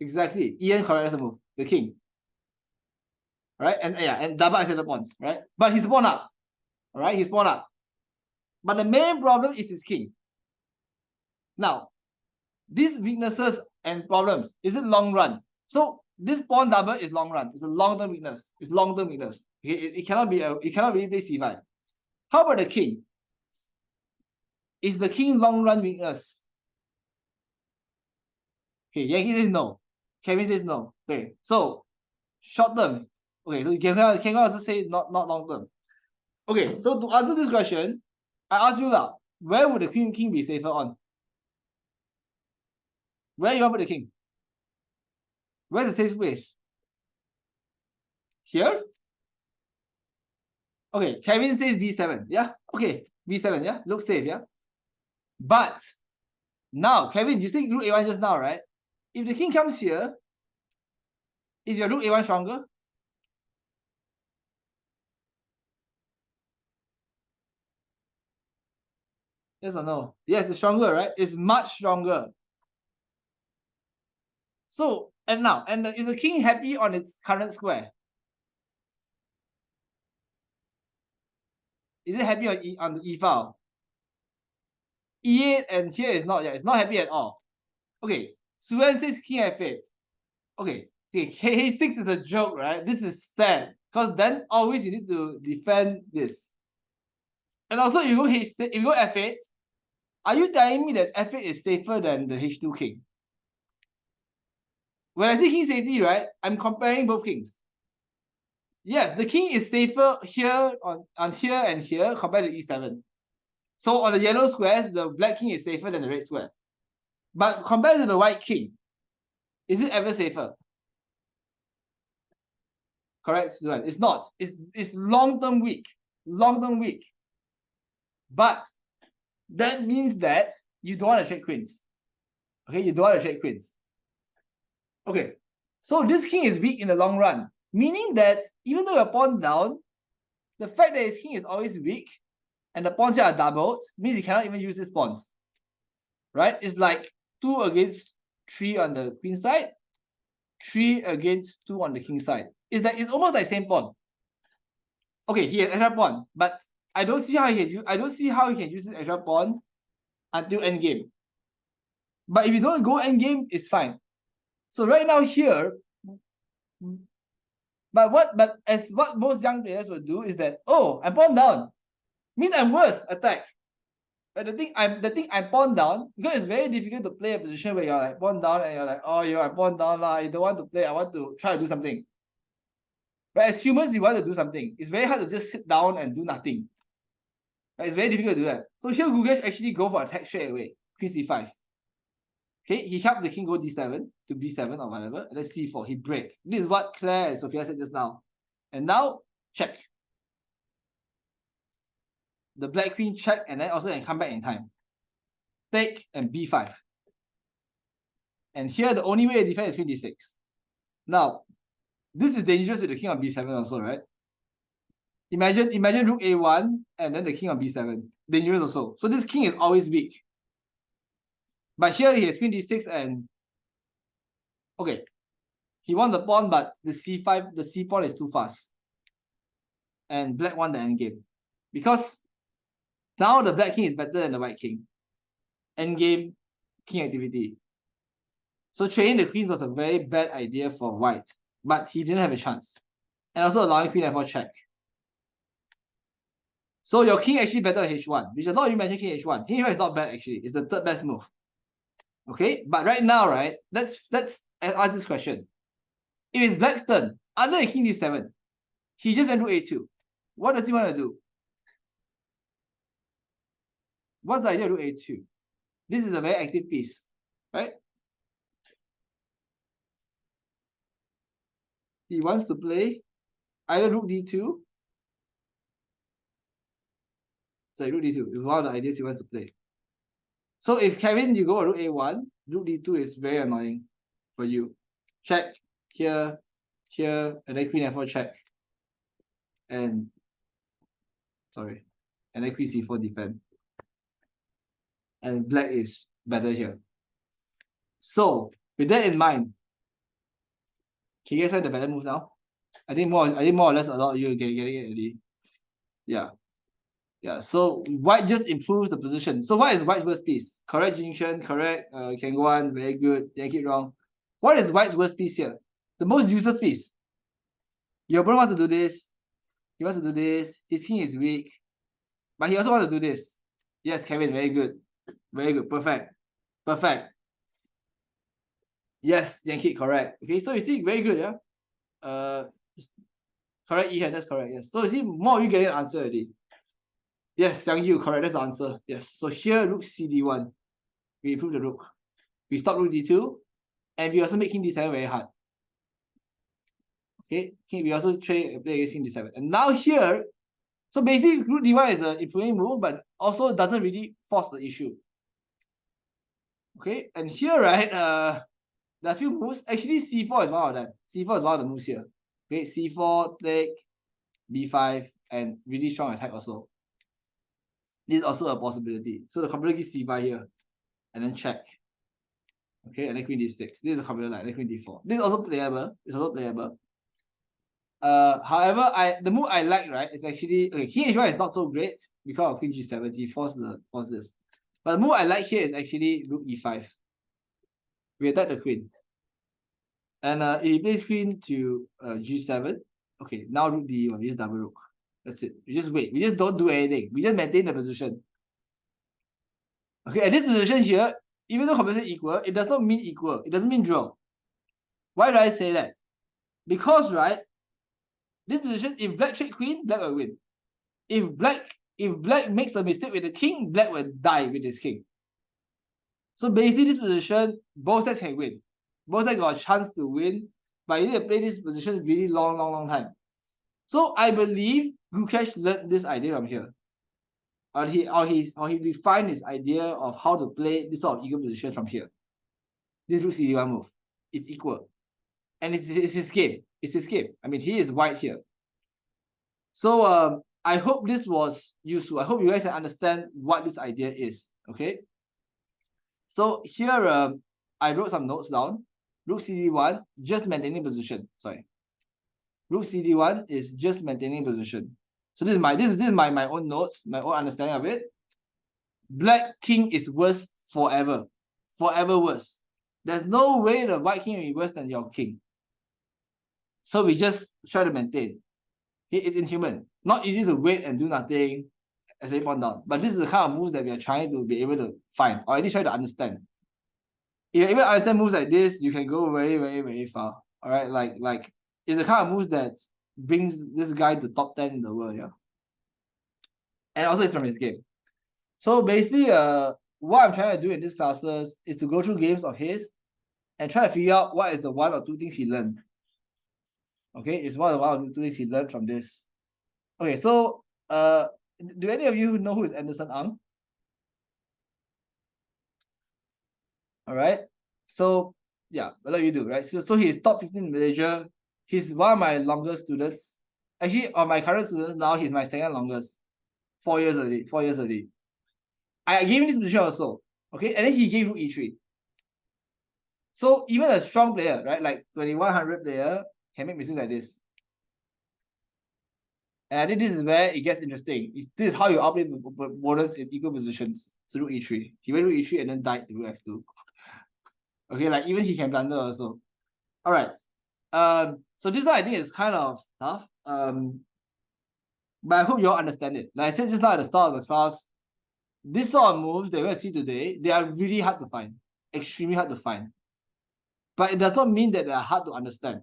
exactly. Ian correct the move. The king. Right? And yeah, and double isolated pawns, right? But he's pawn up. All right, he's pawn up. But the main problem is his king. Now, these weaknesses and problems, is it long run? So this pawn double is long run. It's a long-term weakness. It's long-term weakness. Okay, it cannot be it cannot really play c5. How about the king? Is the king long run weakness? Okay, Yankee says no. Kevin says no. Okay, so short term. Okay, so you can also say not long term. Okay, so to answer this question, I ask you now, where would the king be safer on? Where you want to put the king? Where's the safe space? Here? Okay, Kevin says b7. Yeah, okay, b7. Yeah, looks safe. Yeah, but now, Kevin, you say rook a1 just now, right? If the king comes here, is your rook a1 stronger? Yes or no? Yes, it's stronger, right? It's much stronger. So, and now, is the king happy on its current square? Is it happy on the e file? E8 and here is not, yeah, it's not happy at all. Okay, Suan says king f8. Okay, h6 is a joke, right? This is sad because then always you need to defend this. And also, if you go f8, are you telling me that f8 is safer than the h2 king? When I say king safety, right, I'm comparing both kings. Yes, the king is safer here on here and here compared to e7. So on the yellow squares, the black king is safer than the red square. But compared to the white king, is it ever safer? Correct, Susan. It's not. It's long-term weak. Long-term weak. But that means that you don't want to check queens. Okay, you don't want to check queens. Okay. So this king is weak in the long run, meaning that even though your pawn down, the fact that his king is always weak and the pawns here are doubled means he cannot even use these pawns. Right? It's like 2 against 3 on the queen side, 3 against 2 on the king side. It's almost like same pawn. Okay, he has extra pawn, but I don't see how he can use this extra pawn until endgame. But if you don't go endgame, it's fine. So right now here, but what most young players will do is that, oh, I'm pawn down, means I'm worse attack. But the thing I'm pawn down, because it's very difficult to play a position where you're like pawn down and you're like, oh, I'm pawn down lah, I don't want to play, I want to try to do something. But as humans, we want to do something. It's very hard to just sit down and do nothing. Right? It's very difficult to do that. So here, Gukesh actually go for attack straight away. Queen c5. Okay, he helped the king go d7 to b7 or whatever, and then c4. He break. This is what Claire and Sophia said just now. And now, check. The black queen check, and then also can come back in time. Take and b5. And here, the only way to defend is queen d6. Now, this is dangerous with the king on b7 also, right? Imagine rook a1 and then the king on b7. Dangerous also. So this king is always weak. But here he has queen d6 and okay. He won the pawn, but the c5, the c pawn is too fast. And black won the endgame. Because now the black king is better than the white king. Endgame king activity. So training the queens was a very bad idea for white. But he didn't have a chance. And also allowing queen f4 check. So your king actually better at h1, which is not even mentioned king h1. King h1 is not bad actually. It's the third best move. Okay, but right now, right, let's ask this question. If it's black's turn, under the king d7, he just went to a2. What does he want to do? What's the idea of rook a2? This is a very active piece, right? He wants to play either rook d2. Sorry, rook d2 is one of the ideas he wants to play. So if Kevin, you go rook a1, rook d2 is very annoying for you. Check here, here, and then queen f4 check. And sorry, and then queen c4 defend. And black is better here. So with that in mind, can you guys find the better move now? I think more or less a lot of you are getting it already. Yeah. Yeah, so white just improves the position. So what is white's worst piece? Correct, Jingshen, correct, can go on, very good, take it wrong. What is white's worst piece here? The most useless piece. Your opponent wants to do this. He wants to do this. His king is weak. But he also wants to do this. Yes, Kevin, very good. Very good, perfect. Perfect. Yes, Yankee, correct. Okay, so you see, very good, yeah? Correct, Ihan, that's correct, yes. So you see, more of you getting an answer already. Yes, Yang Yu, correct. That's the answer. Yes. So here, rook cd1. We improve the rook. We stop rook d2. And we also make king d7 very hard. Okay. We also play against king d7. And now here, so basically, rook d1 is an improving move, but also doesn't really force the issue. Okay. And here, right, there are a few moves. Actually, c4 is one of them. c4 is one of the moves here. Okay. c4, take, b5, and really strong attack also. This is also a possibility. So the computer gives c5 here, and then check. Okay, and then queen d6. This is a computer line, then queen d4. This is also playable. It's also playable. However, the move I like, right, is actually okay. King h1 is not so great because of queen g7. He forced this. But the move I like here is actually rook e5. We attack the queen. And if he plays queen to g7, okay, now rook d1. We just double rook. That's it. We just wait. We just don't do anything. We just maintain the position. Okay, at this position here, even though competition equal, it does not mean equal. It doesn't mean draw. Why do I say that? Because, right, this position, if black trade queen, black will win. If black makes a mistake with the king, black will die with his king. So basically, this position, both sides can win. Both sides got a chance to win, but you need to play this position really long time. So I believe Gukesh learned this idea from here. Or he refined his idea of how to play this sort of equal position from here. This rook cd1 move is equal. And it's his game. It's his game. I mean, he is white here. So I hope this was useful. I hope you guys can understand what this idea is. Okay. So here I wrote some notes down. Rook cd1, just maintaining position. Sorry. Rook cd1 is just maintaining position. So this is my own notes, my own understanding of it. Black king is worse forever. Forever worse. There's no way the white king will be worse than your king. So we just try to maintain. It is inhuman. Not easy to wait and do nothing as they point down. But this is the kind of moves that we are trying to be able to find, or at least try to understand. If you're able to understand moves like this, you can go very far. All right, like it's the kind of moves that brings this guy to top 10 in the world, yeah. And also it's from his game. So basically, what I'm trying to do in these classes is to go through games of his and try to figure out what is the one or two things he learned. Okay, it's one or two things he learned from this. Okay, so do any of you know who is Anderson Ang? All right. So yeah, a lot of you do, right? So he's top 15 in Malaysia. He's one of my longest students. Actually, of my current students now, he's my second longest. 4 years already. 4 years already. I gave him this position also. Okay, and then he gave rook e3. So even a strong player, right, like 2100 player, can make mistakes like this. And I think this is where it gets interesting. This is how you outplay opponents in equal positions. So rook e3. He went rook e3 and then died to rook f2. Okay, like even he can blunder also. All right. So this one I think is kind of tough. But I hope you all understand it. Like I said just now at the start of the class, this sort of moves that we're gonna see today, they are really hard to find. Extremely hard to find. But it does not mean that they are hard to understand.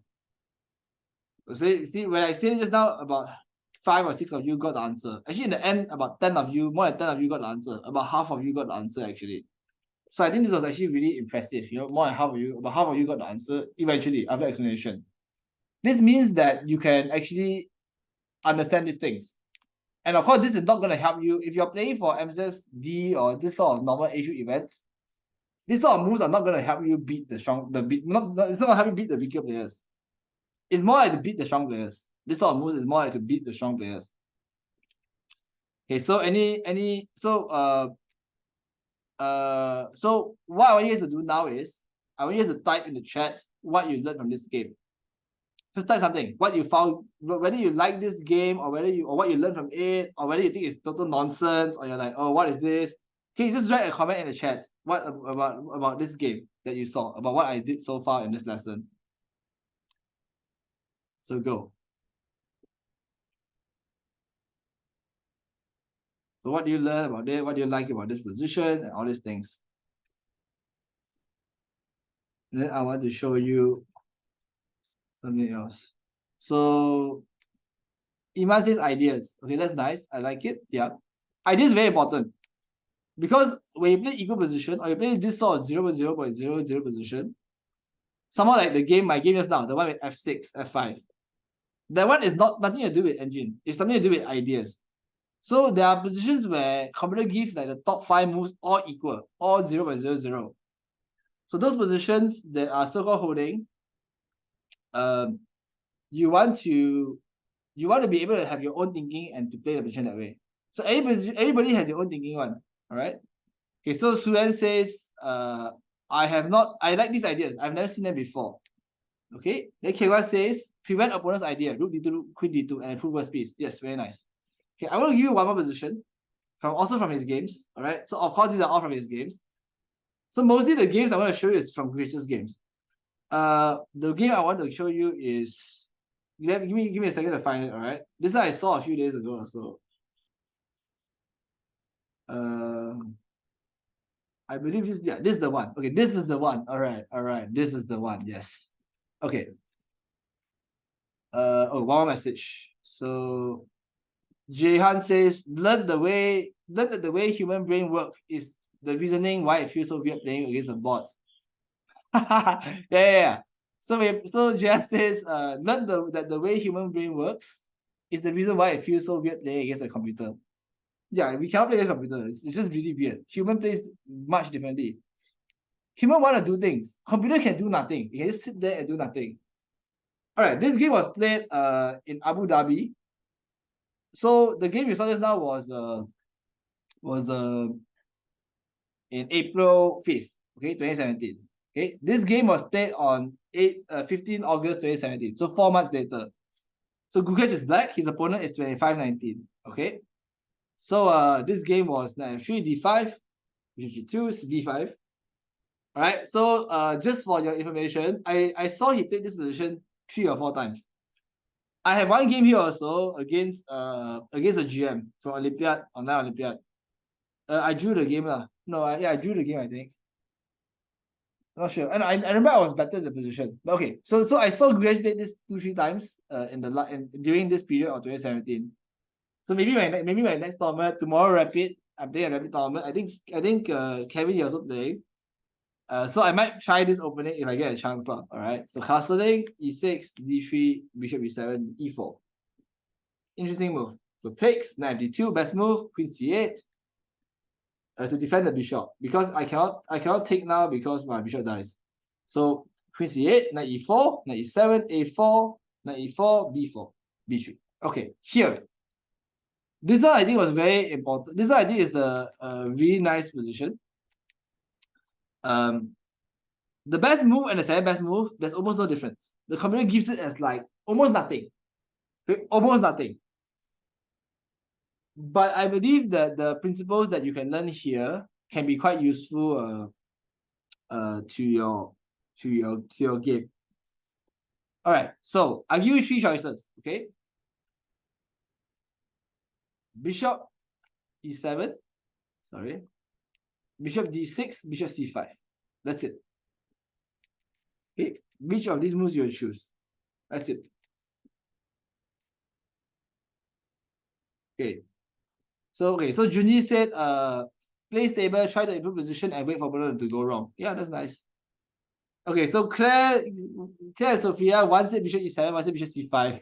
So see, when I explained just now, about 5 or 6 of you got the answer. Actually, in the end, about 10 of you, more than 10 of you got the answer. About half of you got the answer actually. So I think this was actually really impressive. You know, more than half of you, about half of you got the answer eventually after explanation. This means that you can actually understand these things. And of course, this is not going to help you if you're playing for MSSD or this sort of normal issue events. These sort of moves are not going to help you beat it's not going to help you beat the weaker players. It's more like to beat the strong players. This sort of moves is more like to beat the strong players. Okay, so so what I want you guys to do now is I want you guys to type in the chat what you learned from this game. Just type something. What you found, whether you like this game or what you learned from it, or whether you think it's total nonsense, or you're like, oh, what is this? Okay, just write a comment in the chat. What about this game that you saw, about what I did so far in this lesson. So go. So what do you learn about it? What do you like about this position and all these things? And then I want to show you something else. So Iman says ideas. Okay, that's nice. I like it. Yeah. Ideas very important. Because when you play equal position or you play this sort of 0.0.00 position, somehow like my game just now, the one with f6, f5, that one is nothing to do with engine. It's something to do with ideas. So there are positions where computer gives like the top 5 moves all equal, all 0.00. So those positions that are so-called holding, you want to be able to have your own thinking and to play the position that way. So everybody has your own thinking one. All right. Okay, so Suan says, I like these ideas. I've never seen them before. Okay, then Kewa says, prevent opponent's idea, rook d2, queen d2, and improve first piece. Yes, very nice. Okay, I want to give you one more position also from his games. All right, so of course these are all from his games. So mostly the games I want to show you is from Gukesh's games. The game I want to show you is, give me a second to find it. All right, this one I saw a few days ago or so. I believe this is the one. Okay, this is the one. All right, this is the one. Yes. Okay. One more message. So Jehan says, learn that the way human brain works is the reasoning why it feels so weird playing against the bots. yeah. So Jehan says, learn that the way human brain works is the reason why it feels so weird playing against a computer. Yeah, we cannot play against computers. It's just really weird. Human plays much differently. Human want to do things. Computer can do nothing. It can just sit there and do nothing. All right, this game was played in Abu Dhabi. So the game you saw just now was in April 5th, okay, 2017. Okay, this game was played on 15 August 2017. So 4 months later. So Gukesh is black. His opponent is 25-19. Okay. So this game was knight f3, d5, g2, d5. All right. So just for your information, I saw he played this position 3 or 4 times. I have one game here also against a GM from Olympiad, online Olympiad. I drew the game lah. No, I drew the game, I think. Not sure. And I remember I was better in the position. But okay, so I saw Gukesh play this 2-3 times during this period of 2017. So maybe my next tournament tomorrow Rapid, I'm playing a Rapid tournament. I think Kevin is also playing. So I might try this opening if I get a chance. All right. So castling e6, d3, bishop e7, e4. Interesting move. So takes 92, best move, queen c8. To defend the bishop because I cannot take now because my bishop dies. So queen c8, knight e4, knight e7, a4, knight e4, b4, b3. Okay, here. This one I think was very important. This one I think is the really nice position. The best move and the second best move, there's almost no difference. The computer gives it as like almost nothing. Okay? Almost nothing. But I believe that the principles that you can learn here can be quite useful to your game. All right, so I'll give you 3 choices. Okay, bishop e7, sorry, bishop d6, bishop c5. That's it. Okay, which of these moves you'll choose? That's it. Okay, so Junji said play stable, try to improve position and wait for opponent to go wrong. Yeah, that's nice. Okay, so Claire and Sophia, one said bishop e7, one said bishop c5.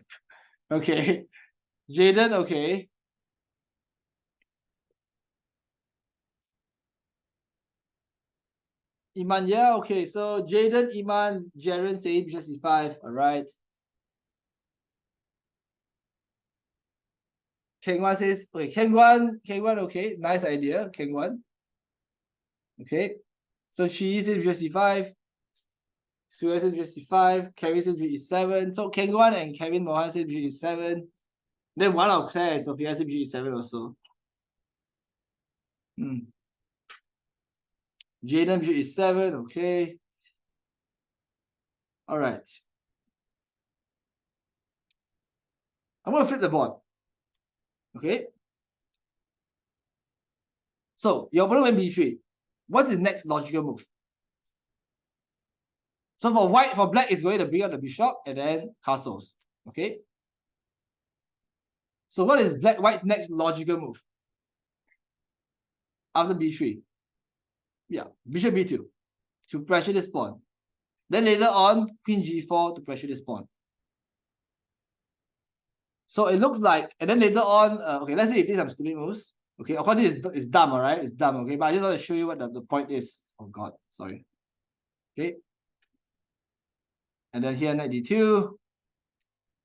Okay, Jaden, okay. Iman, yeah, okay. So Jaden, Iman, Jaren say bishop c5. All right. Kengwan says, okay, Kengwan, okay, nice idea, Kengwan. Okay, so she says bishop c5. Suya says bishop c5. Kerry says bishop e7. So Kengwan and Kevin Mohan says bishop e7. Then one of Claire and Sophia says bishop e7 also. Jaden bishop e7, okay. All right. I'm gonna flip the board. Okay. So your opponent went b3. What's his next logical move? So for black, it's going to bring up the bishop and then castles. Okay. So what is white's next logical move? After b3. Yeah, bishop b2 to pressure this pawn. Then later on, queen g4 to pressure this pawn. So it looks like, and then later on, okay, let's say you play some stupid moves. Okay, of course this is dumb, all right? It's dumb, okay? But I just want to show you what the point is. Oh God, sorry. Okay. And then here knight d2,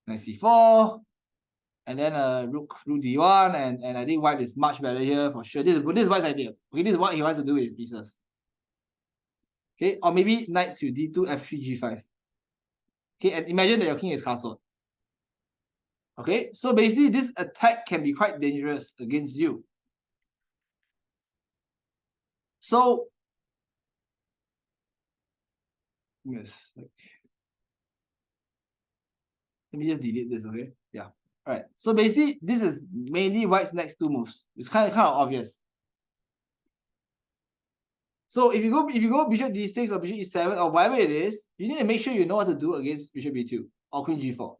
knight c4, and then rook d1, and I think white is much better here for sure. This is white's idea. Okay, this is what he wants to do with his pieces. Okay, or maybe knight to d2, f3, g5. Okay, and imagine that your king is castled. Okay, so basically this attack can be quite dangerous against you. So yes, let me just delete this, okay? Yeah. All right. So basically, this is mainly white's next 2 moves. It's kind of obvious. So if you go bishop d6 or bishop e7 or whatever it is, you need to make sure you know what to do against bishop b2 or queen g4.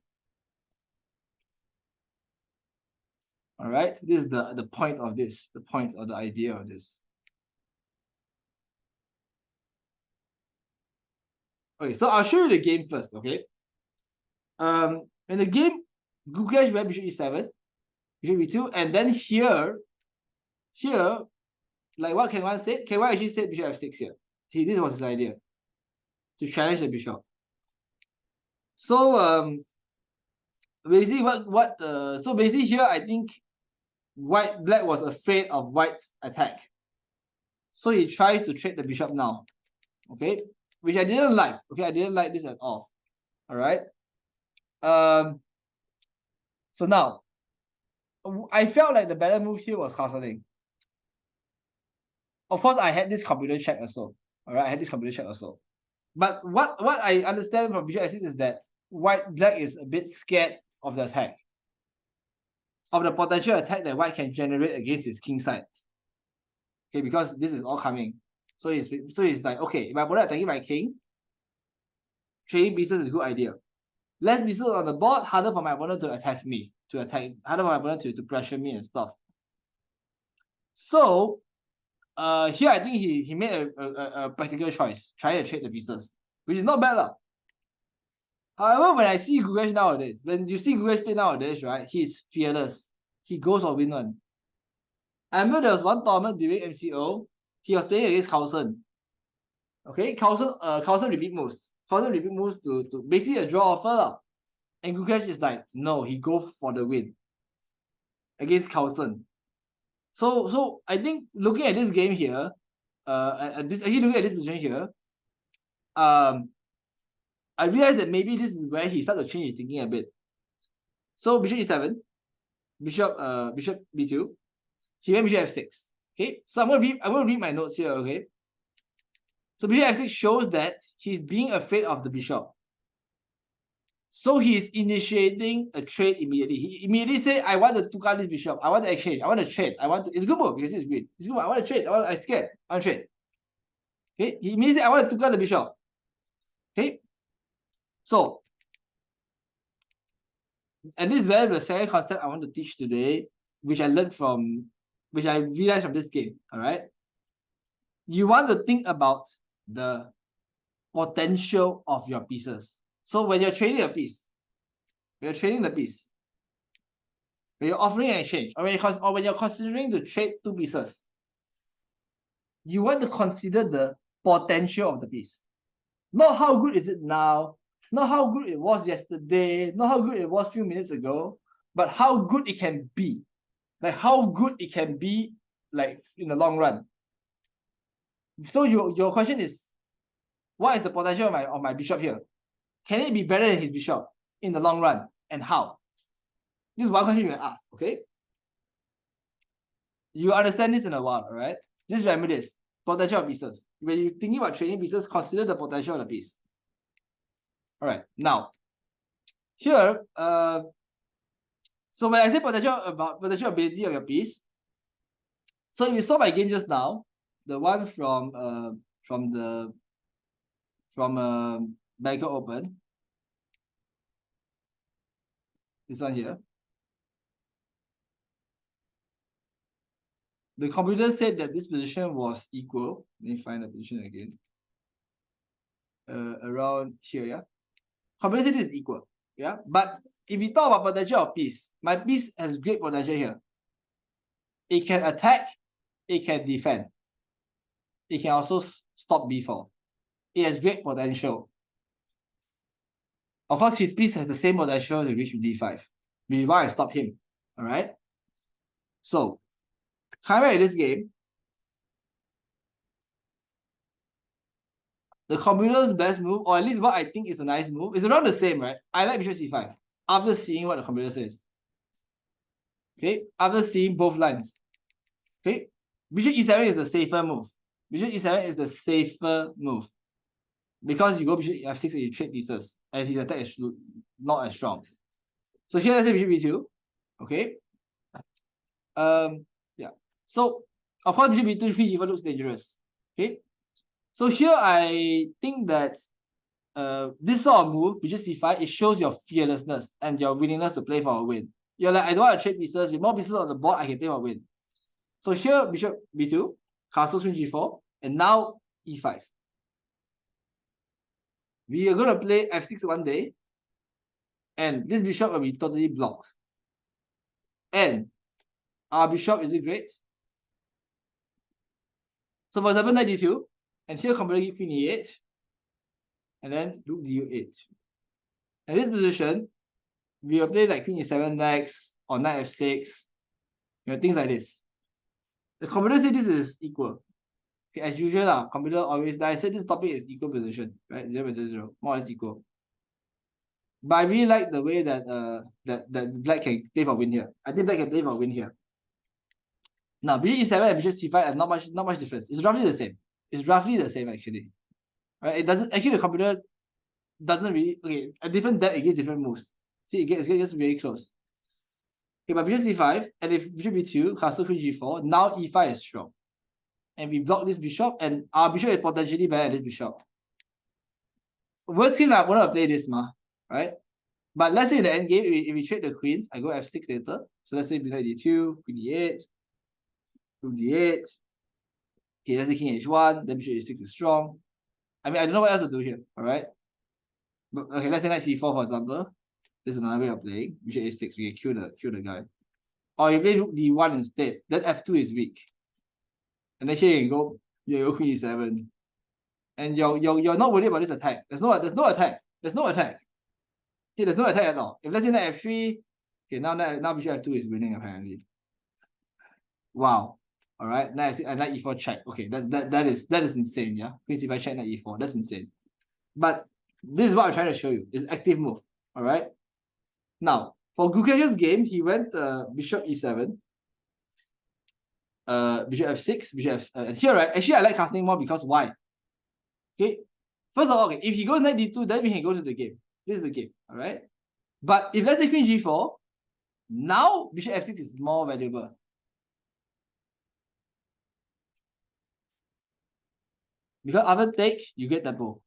All right. This is the point of this, the point or the idea of this. Okay, so I'll show you the game first, okay? In the game, Gukesh went bishop e7, bishop b2, and then here, like what Kengwan said, Kengwan actually said bishop f6 here. See, this was his idea to challenge the bishop. So basically so basically here I think black was afraid of white's attack. So he tries to trade the bishop now. Okay, which I didn't like. Okay, I didn't like this at all. All right. So now I felt like the better move here was castling. Of course, I had this computer check also. All right, I had this computer check also. But what I understand from bishop f6 is that black is a bit scared of the attack, of the potential attack that white can generate against his king side. Okay, because this is all coming. So he's like, okay, if my opponent attacking my king, trading pieces is a good idea. Less pieces on the board, harder for my opponent to attack me, harder for my opponent to pressure me and stuff. So here I think he made a practical choice, trying to trade the pieces, which is not bad lah. However, when I see Gukesh nowadays, when you see Gukesh play nowadays, right, he's fearless. He goes for win one. I remember there was one tournament during MCO, he was playing against Carlson. Okay, Carlson repeat moves. Carlson repeat moves to basically a draw offer lah. And Gukesh is like, no, he go for the win against Carlson. So I think looking at this game here, looking at this position here, I realized that maybe this is where he started to change his thinking a bit. So bishop e7, bishop b2, he went bishop f6. Okay, so I'm gonna read my notes here. Okay, so bishop f6 shows that he's being afraid of the bishop. So he's initiating a trade immediately. He immediately said, I want to tukar this bishop. I want to exchange. I want to trade. It's a good move because it's green. It's a good move. I want to trade. I'm scared. I want to trade. Okay. He immediately said, I want to tukar the bishop. Okay. So, and this is where the second concept I want to teach today, which I realized from this game. All right. You want to think about the potential of your pieces. So when you're trading a piece, when you're offering an exchange, or when you're considering to trade two pieces, you want to consider the potential of the piece. Not how good is it now, not how good it was yesterday, not how good it was a few minutes ago, but how good it can be. Like how good it can be, like in the long run. So your question is, what is the potential of my bishop here? Can it be better than his bishop in the long run, and how? This is one question you can ask. Okay, you understand this in a while, all right? Just remember this: potential of pieces. When you're thinking about trading pieces, consider the potential of the piece. All right, now here, so when I say potential ability of your piece, so you saw my game just now, the one from Bangkok Open, this one here. The computer said that this position was equal. Let me find the position again. Around here, yeah. Computer said this is equal, yeah. But if we talk about potential of piece, my piece has great potential here. It can attack, it can defend. It can also stop b4. It has great potential. Of course, his piece has the same potential to reach d5, which is why I stopped him. All right. So, coming back to this game, the computer's best move, or at least what I think is a nice move, is around the same, right? I like bishop c5 after seeing what the computer says. Okay, after seeing both lines. Okay, bishop e7 is the safer move. Bishop e7 is the safer move because you go bishop f6 and you trade pieces, and his attack is not as strong. So here let's say bishop b2. Okay. Yeah. So of course bishop b2 3 even looks dangerous. Okay. So here I think that this sort of move, bishop c5, it shows your fearlessness and your willingness to play for a win. You're like, I don't want to trade pieces. With more pieces on the board, I can play for a win. So here, bishop b2, castle queen g4, and now e5. We are going to play f6 one day, and this bishop will be totally blocked. And our bishop, is it great? So for example, knight d2, and here computer give queen e8, and then rook du8. In this position, we will play like queen e7 next, or knight f6, things like this. The computer says this is equal. Okay, as usual, computer always, like I said, this topic is equal position, right? 0 0 0, more or less equal. But I really like the way that that black can play for win here. I think black can play for win here. Now, bishop e7 and bishop c5 are not much difference. It's roughly the same. It's roughly the same actually. Right? It doesn't actually, the computer doesn't really, okay, a different deck, it gives different moves. See, it gets very close. Okay, but bishop c5, and if bishop b2, castle queen g4, now e5 is strong. and we block this bishop, and our bishop is potentially better than this bishop. Worst case, I want to play this, right? But let's say in the end game, if we trade the queens, I go f6 later. So let's say bishop d2, queen d8, rook d8. Okay, let's say king h1, then bishop e6 is strong. I mean, I don't know what else to do here, all right? But, okay, let's say knight c4, for example. This is another way of playing. Bishop a6, we can kill the guy. Or you play rook d1 instead. Then f2 is weak. And then here you go queen e7. And you're not worried about this attack. There's no attack. There's no attack. Here, there's no attack at all. If let's say knight f3, okay, now bishop f2 is winning apparently. Wow. All right, knight e4 check. Okay, that is insane. Yeah, queen c5 check, knight e4. That's insane. But this is what I'm trying to show you. It's active move. All right. Now for Gukesh's game, he went bishop e7, bishop f6, bishop f. Here, right? Actually, I like casting more because why? Okay. First of all, okay, if he goes knight d2, then we can go to the game. This is the game. All right. But if let's say queen g4, now bishop f6 is more valuable. Because after take, you get tempo.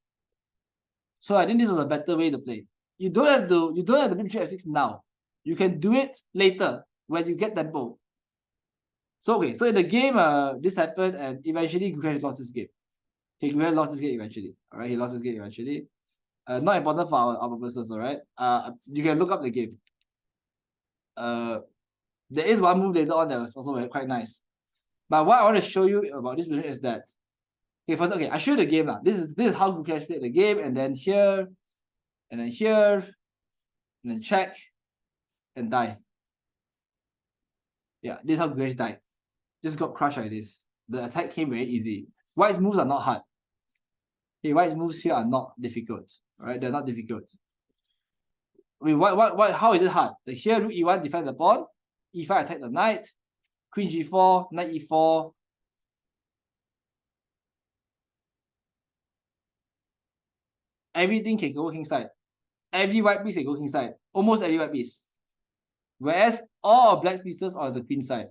So I think this was a better way to play. You don't have to play bishop f6 now. You can do it later when you get tempo. So okay, so in the game, this happened, and eventually Gukesh lost this game. Okay, Gukesh lost this game eventually. All right, he lost this game eventually. Not important for our purposes. All right. You can look up the game. There is one move later on that was also quite nice. But what I want to show you about this position is that, okay, first, okay, I show you the game now. This is how Gukesh played the game, and then here, and then here, and then check, and die. Yeah, this is how Gukesh died. Just got crushed like this. The attack came very easy. White's moves are not hard. Okay, White's moves here are not difficult. All right, they're not difficult. I mean, how is it hard? The here rook e1 defend the pawn, e5 attack the knight, queen g4, knight e4. Everything can go kingside. Every white piece can go kingside. Almost every white piece. Whereas all of black pieces are on the queen side.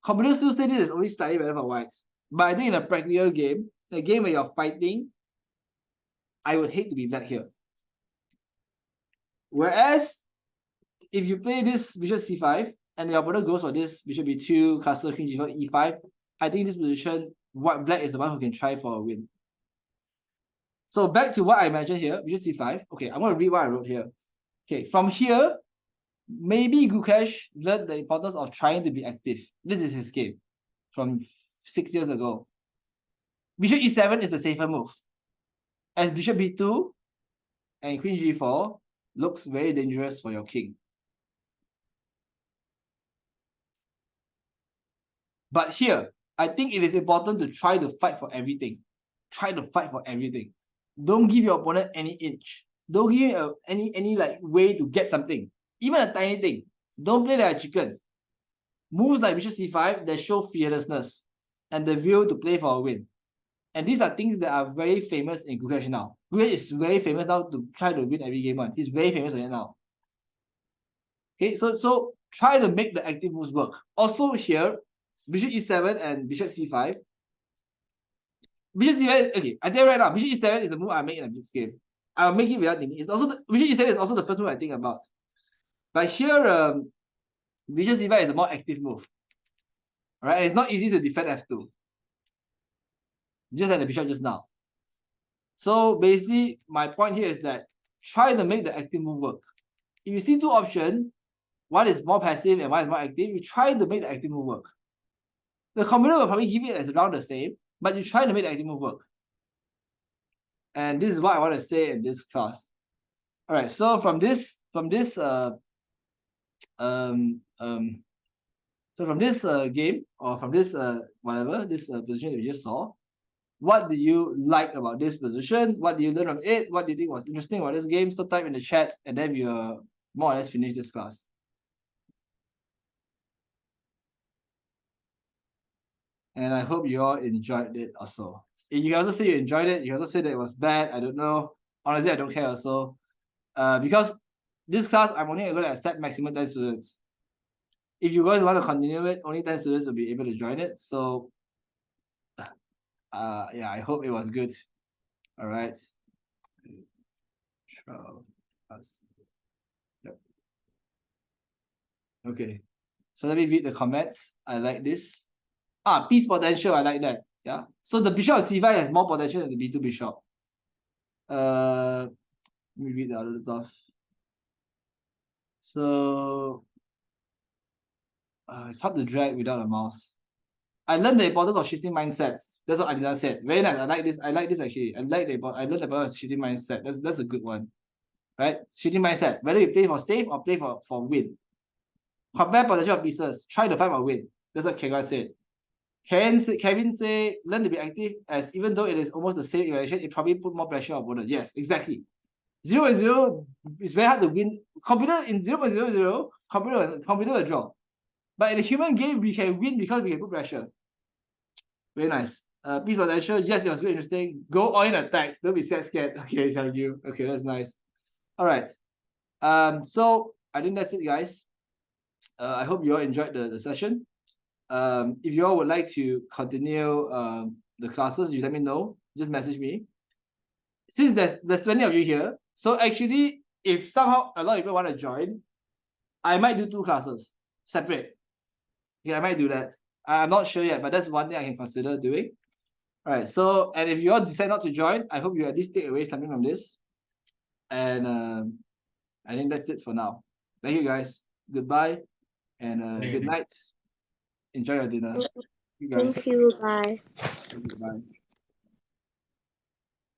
Computers still say this is only slightly better for whites. But I think in a practical game, the game where you're fighting, I would hate to be black here. Whereas, if you play this bishop c5, and your opponent goes for this bishop b2, castle, queen g4, e5, I think this position, black is the one who can try for a win. So back to what I mentioned here, bishop c5. Okay, I'm going to read what I wrote here. Okay, from here, maybe Gukesh learned the importance of trying to be active. This is his game from 6 years ago. Bishop e7 is the safer move. As bishop b2 and queen g4 looks very dangerous for your king. But here, I think it is important to try to fight for everything. Try to fight for everything. Don't give your opponent any inch. Don't give him any like way to get something. Even a tiny thing. Don't play like a chicken. Moves like bishop c5 that show fearlessness and the will to play for a win. And these are things that are very famous in Gukesh now. Gukesh is very famous now to try to win every game one. He's very famous on it now. Okay, so try to make the active moves work. Also here, bishop e7 and bishop c5. Bishop c7, okay, I tell you right now, bishop e7 is the move I make in this game. I'll make it without thinking. It's also bishop e7 is also the first move I think about. But here, bishop c5 is a more active move. Right? It's not easy to defend f2. Just like the bishop just now. So basically, my point here is that try to make the active move work. If you see two options, one is more passive and one is more active, you try to make the active move work. The computer will probably give it as around the same, but you try to make the active move work. And this is what I want to say in this class. All right, so from this game, or from this whatever, this position that we just saw, what do you like about this position? What do you learn from it? What do you think was interesting about this game? So type in the chat, and then we'll more or less finish this class. And I hope you all enjoyed it also. If you also say you enjoyed it, you also say that it was bad. I don't know. Honestly, I don't care also. Because this class, I'm only going to accept maximum 10 students. If you guys want to continue it, only 10 students will be able to join it. So Yeah, I hope it was good. All right. 12 plus. Yep. Okay. So let me read the comments. I like this. Piece potential. I like that. Yeah. So the bishop of c5 has more potential than the b2 bishop. Let me read the other stuff. So it's hard to drag without a mouse. I learned the importance of shifting mindsets. That's what Adina said. Very nice. I like this. I like this actually. I learned the importance of shifting mindset. That's a good one. Right? Shifting mindset. Whether you play for safe or play for win. Compare potential of pieces. Try to find a win. That's what Kevin said. Kevin say learn to be active, as even though it is almost the same evaluation, it probably put more pressure on opponent. Yes, exactly. 0-0 is very hard to win. Computer in 0.00, computer will draw. But in a human game, we can win because we can put pressure. Very nice. Piece potential. Yes, it was very interesting. Go all in attack. Don't be scared. Okay, thank you. Okay, that's nice. All right. So I think that's it, guys. I hope you all enjoyed the session. If you all would like to continue the classes, you let me know. Just message me. Since there's plenty of you here, so actually, if somehow a lot of people want to join, I might do 2 classes separate. Yeah, I might do that. I'm not sure yet, but that's one thing I can consider doing. All right. So, and if you all decide not to join, I hope you at least take away something from this. And I think that's it for now. Thank you, guys. Goodbye and good night. Enjoy your dinner. You guys. Thank you. Bye. Goodbye.